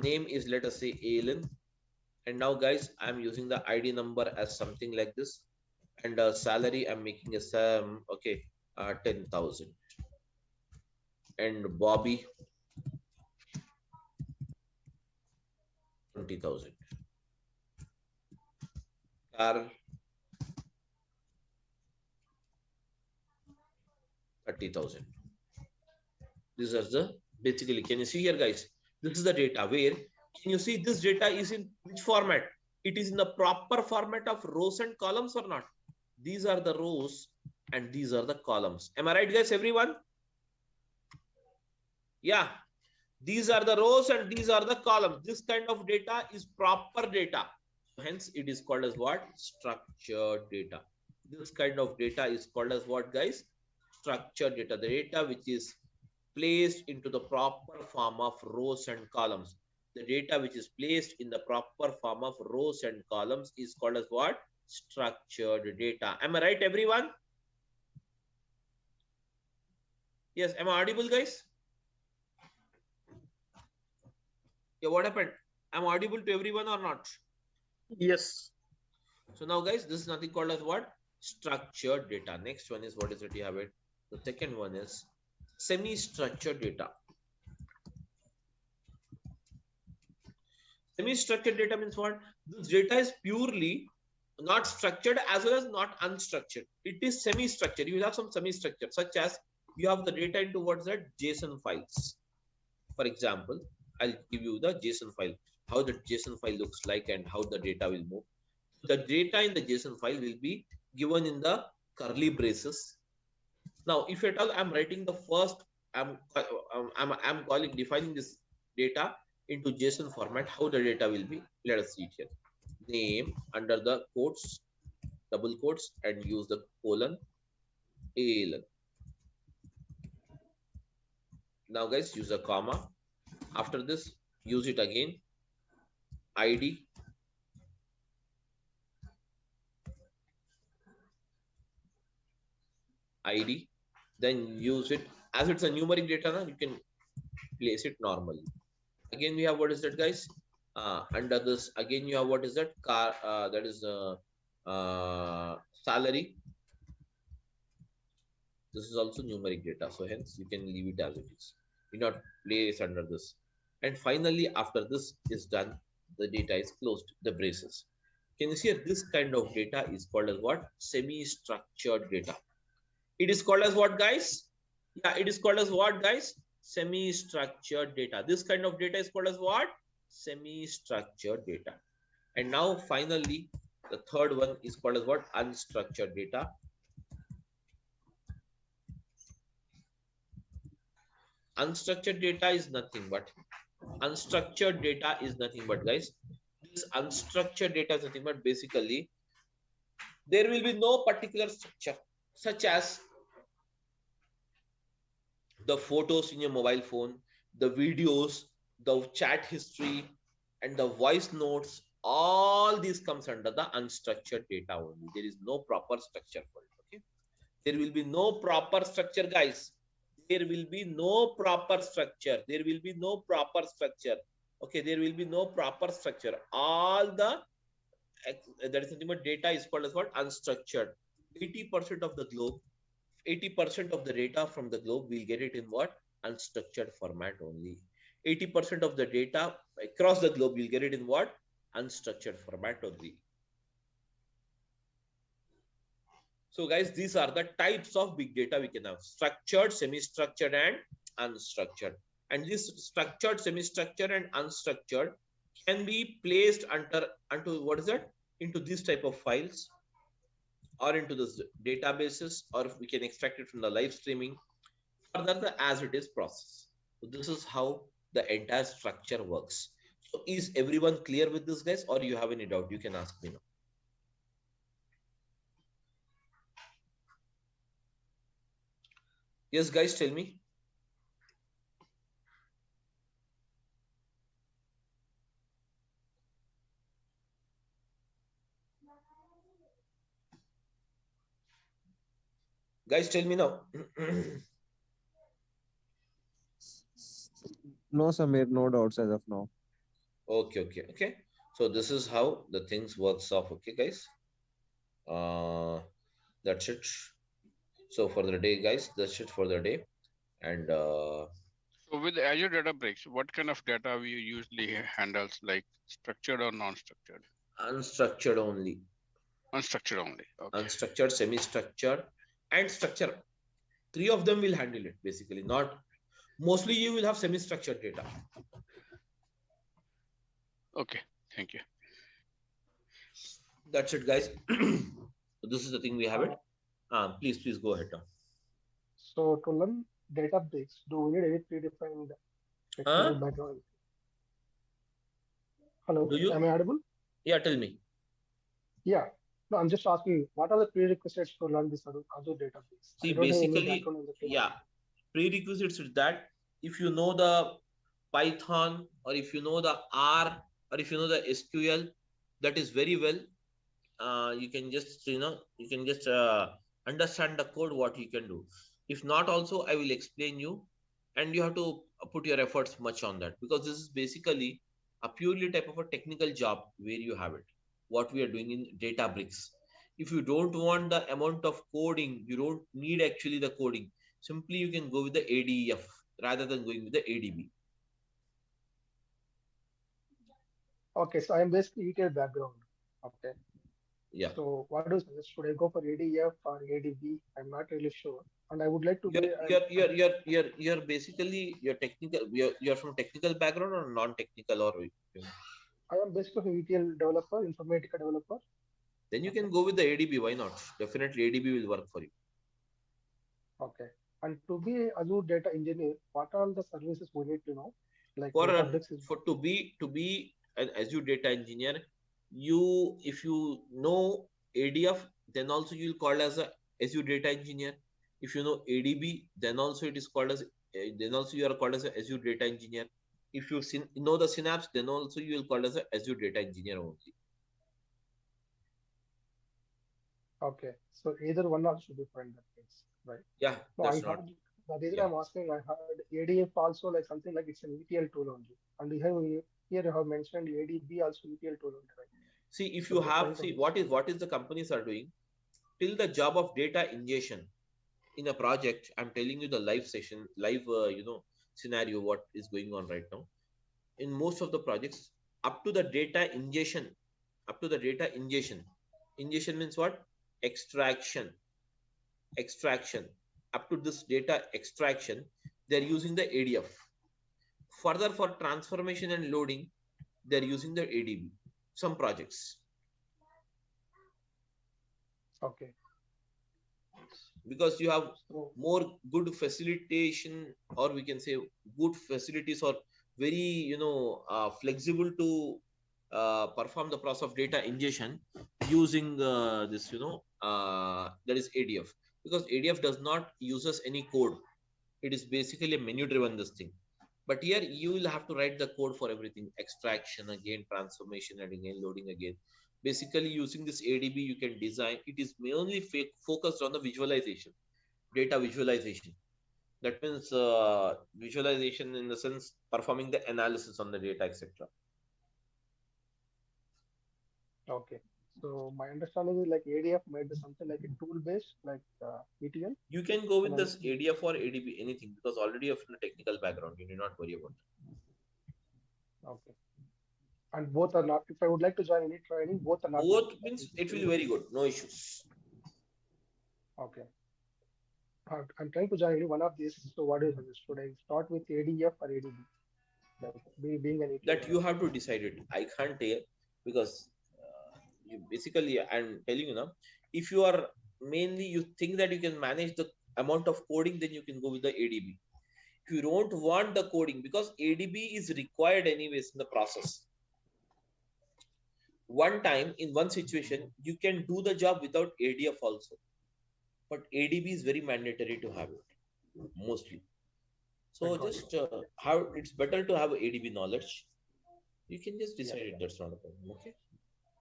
Name is, let us say, Alan. And now, guys, I'm using the ID number as something like this. And salary, I'm making a sum, okay, 10,000. And Bobby, 20,000. Carl, 30,000. These are the basically, can you see here, guys? This is the data where, can you see this data is in which format? It is in the proper format of rows and columns or not? These are the rows and these are the columns. Am I right, guys, everyone? Yeah. These are the rows and these are the columns. This kind of data is proper data. Hence, it is called as what? Structured data. This kind of data is called as what, guys? structured data, the data which is placed into the proper form of rows and columns. The data which is placed in the proper form of rows and columns is called as what? Structured data. Am I right, everyone? Yes, am I audible, guys? Yeah, what happened? Am I audible to everyone or not? Yes. So now, guys, this is nothing called as what? Structured data. Next one is, what is it? You have it. The second one is semi-structured data. Semi-structured data means what? This data is purely not structured as well as not unstructured. It is semi-structured. You will have some semi-structured, such as you have the data into what's that? JSON files. For example, I'll give you the JSON file, how the JSON file looks like and how the data will move. The data in the JSON file will be given in the curly braces. Now, if at all I'm writing the first, I'm defining this data into JSON format, how the data will be. Let us see it here. Name under the quotes, double quotes, and use the colon, ALN. Now, guys, use a comma. After this, use it again. ID. ID. Then use it as it's a numeric data. Now you can place it normally. Again, we have what is that, guys? Under this, again you have what is that? Car. That is salary. This is also numeric data, so hence you can leave it as it is. Do not place under this. And finally, after this is done, the data is closed, the braces. Can you see here? This kind of data is called as what? Semi-structured data. It is called as what, guys? Yeah, it is called as what, guys? Semi-structured data. This kind of data is called as what? Semi-structured data. And now finally, the third one is called as what? Unstructured data. Unstructured data is nothing but guys, this unstructured data is nothing but basically there will be no particular structure, such as the photos in your mobile phone, the videos, the chat history, and the voice notes. All these comes under the unstructured data only. There is no proper structure for it. Okay, there will be no proper structure, guys. There will be no proper structure. There will be no proper structure. Okay, there will be no proper structure. All the that is nothing but data is called as what? Unstructured. 80% of the globe, 80% of the data from the globe, we'll get it in what? Unstructured format only. 80% of the data across the globe, we'll get it in what? Unstructured format only. So guys, these are the types of big data we can have: structured, semi-structured, and unstructured. And this structured, semi-structured, and unstructured can be placed into what is that? Into this type of files, or into the databases, or if we can extract it from the live streaming, further the as it is process. So this is how the entire structure works. So is everyone clear with this, guys, or you have any doubt? You can ask me now. Yes, guys, tell me. Guys, tell me now. No, Samir, no doubts as of now. Okay. So this is how the things works off. Okay, guys. That's it. So for the day, guys, that's it for the day. And so with Azure Databricks, what kind of data we usually handles, like structured or non-structured? Unstructured only. Unstructured only. Okay. Unstructured, semi-structured, and structure. 3 of them will handle it basically. Not mostly you will have semi-structured data. Okay, thank you. That's it, guys. So this is the thing we have it. Please go ahead now. So to learn Databricks, do we need any predefined technical background? Hello, Do you? am I audible? Yeah, tell me. Yeah. No, I'm just asking, what are the prerequisites to learn this Azure database? See, I don't have any basically, background in the field. yeah, prerequisites is that if you know the Python, or if you know the R, or if you know the SQL, that is very well. You can just, you can just understand the code, what you can do. If not, also I will explain you, and you have to put your efforts much on that, because this is basically a purely type of a technical job where you have it. What we are doing in Databricks. If you don't want the amount of coding, you don't need actually the coding. Simply you can go with the ADF rather than going with the ADB. Okay, so I'm basically ETL background. Okay. Yeah. So what do you suggest? Should I go for ADF or ADB? I'm not really sure. And I would like to You're basically you're from technical background or non-technical, or I am basically an ETL developer, Informatica developer. Then you can go with the ADB. Why not? Definitely ADB will work for you. Okay. And to be a Azure data engineer, what are the services we need to know? Like to be an Azure data engineer, if you know ADF, then also you'll call as a Azure data engineer. If you know ADB, then also it is called as then also you are called as a Azure data engineer. If you know the Synapse, then also you will call as a Azure data engineer only. Okay, so either one should be fine, that means, right? Yeah, no, that's I heard, the reason I'm asking, I heard ADF also like something like it's an ETL tool only, and here you have mentioned ADB also ETL tool only, right? See, if you have, what is the companies are doing till the job of data ingestion in a project. I'm telling you the live scenario what is going on right now in most of the projects. Up to the data ingestion, ingestion means what? Extraction. Up to this data extraction, they're using the ADF. Further, for transformation and loading, they're using the ADB. Some projects. Okay. Because you have more good facilitation, or we can say good facilities, or very flexible to perform the process of data ingestion using this that is ADF, because ADF does not uses any code. It is basically a menu driven this thing. But here you will have to write the code for everything: extraction again, transformation, and again loading again. Basically, using this ADB, you can design. It is mainly focused on the visualization, data visualization. That means visualization in the sense performing the analysis on the data, etc. Okay. So my understanding is like ADF might be something like a tool based, like ETL. You can go with this ADF or ADB, anything, because already you have a technical background. You need not worry about it. Okay. And both are not, if I would like to join any training, both are not. Both means it will be very good. No issues. Okay. I'm trying to join any one of these. So what do you suggest? Should I start with ADF or ADB? Like being an ETL. That you have to decide it. I can't tell, because you basically, I'm telling you now, if you are mainly, you think that you can manage the amount of coding, then you can go with the ADB. If you don't want the coding, because ADB is required anyways in the process. One time in one situation, you can do the job without ADF also. But ADB is very mandatory to have it, mostly. So just it's better to have ADB knowledge. You can just decide it. That's not a problem. Okay.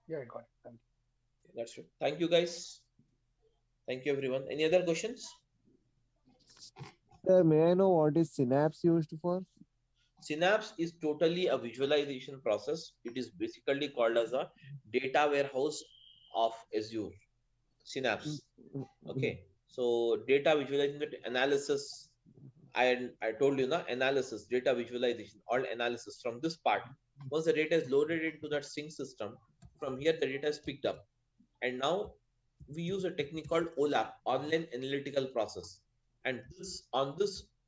Yeah, I got it. Thank you. That's it. Thank you, guys. Thank you, everyone. Any other questions? Sir, may I know what is Synapse used for? Synapse is totally a visualization process. It is basically called as a data warehouse of Azure. Synapse. Okay. So data visualization, analysis. I told you now, analysis, data visualization, all analysis from this part. Once the data is loaded into that sync system, from here the data is picked up. And now we use a technique called OLAP, online analytical process. And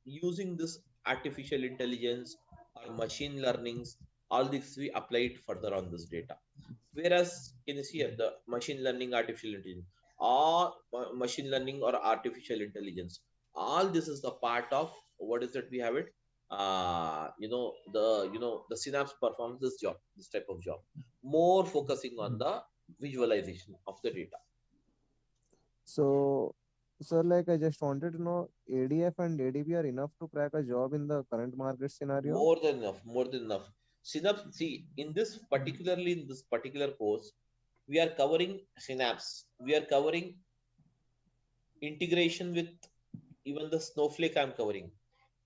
using this artificial intelligence or machine learnings, all this we apply it further on this data. Whereas can you see here the machine learning, artificial intelligence, or machine learning or artificial intelligence, all this is the part of what is that we have it. The Synapse performs this type of job, more focusing on the visualization of the data. So, sir, like I just wanted to know, ADF and ADB are enough to crack a job in the current market scenario? More than enough, more than enough. Synapse, see, in this particular course, we are covering Synapse. We are covering integration with even the Snowflake I'm covering.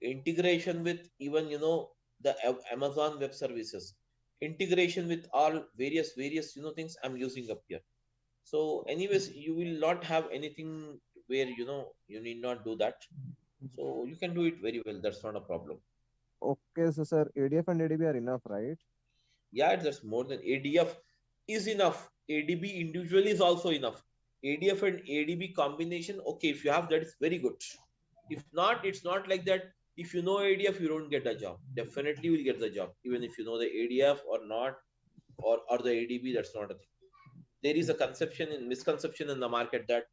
Integration with even, the Amazon Web Services. Integration with all various, things I'm using up here. So anyways, you will not have anything where, you need not do that. So you can do it very well. That's not a problem. Okay, so sir, ADF and ADB are enough, right? Yeah, that's more than ADF is enough. ADB individually is also enough. ADF and ADB combination, okay, if you have that, it's very good. If not, it's not like that. If you know ADF, you don't get a job. Definitely you will get the job, even if you know the ADF or not, or the ADB, that's not a thing. There is a misconception in the market that,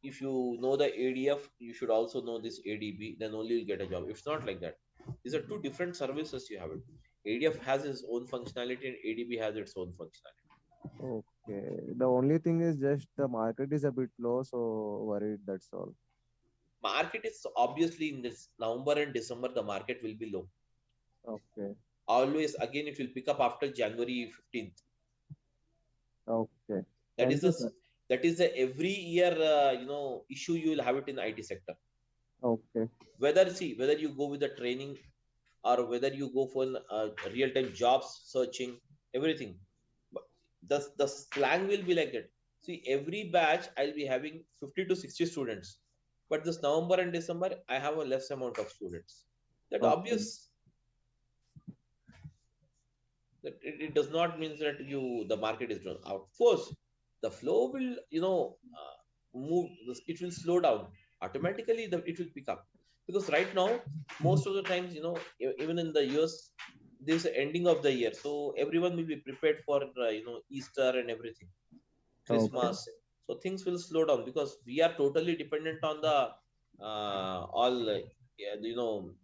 if you know the ADF, you should also know this ADB, then only you'll get a job. It's not like that. These are two different services you have it. ADF has its own functionality and ADB has its own functionality. Okay. The only thing is just the market is a bit low, so worried, that's all. Market is obviously in this November and December, the market will be low. Okay. Always, again, it will pick up after January 15th. Okay. That is the every year, issue you will have it in the IT sector. Okay. Whether you go with the training or whether you go for real-time jobs searching, everything. But the slang will be like that. See, every batch I'll be having 50 to 60 students. But this November and December, I have a less amount of students. That obvious. That it does not mean that the market is drawn out. Of course, the flow will move. It will slow down automatically. It will pick up, because right now most of the times, even in the US, this is the ending of the year, so everyone will be prepared for Easter and everything, Christmas. Okay. So things will slow down because we are totally dependent on the all the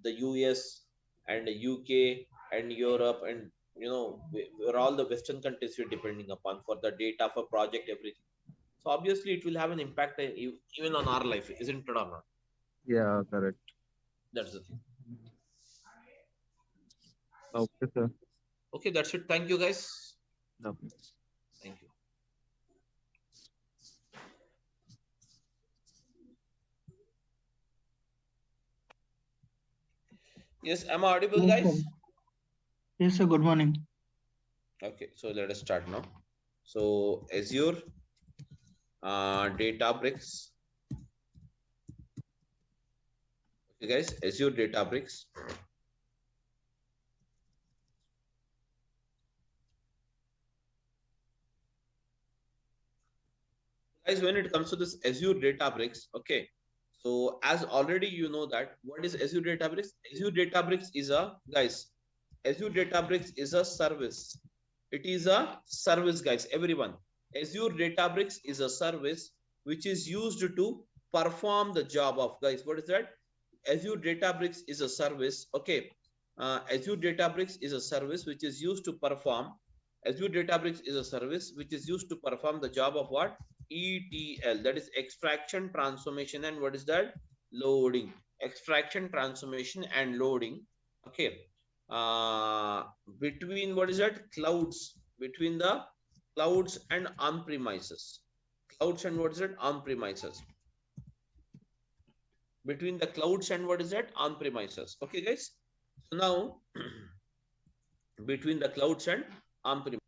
US and the UK and Europe, and we're all the Western countries we're depending upon for the data, for project, everything. So obviously it will have an impact even on our life, isn't it or not? Yeah, correct. That's the thing. Okay, sir. Okay, that's it. Thank you, guys. Okay. Thank you. Yes, am I audible, Yes, guys? sir. Yes, sir. Good morning. Okay, so let us start now. So Azure, Databricks. Okay, guys, Azure Databricks. Guys, when it comes to this Azure Databricks, okay. So as already you know that, what is Azure Databricks? Azure Databricks is Azure Databricks is a service. It is a service, guys, everyone. Azure Databricks is a service which is used to perform the job of, guys, what is that? Azure Databricks is a service, okay. Azure Databricks is a service which is used to perform. Azure Databricks is a service which is used to perform the job of what? ETL, that is extraction, transformation, and what is that? Loading. Extraction, transformation, and loading. Okay. Between what is that? Clouds. Between the clouds and on-premises. Clouds and what is that? On-premises. Between the clouds and what is that? On-premises. Okay, guys. So now between the clouds and on-premises.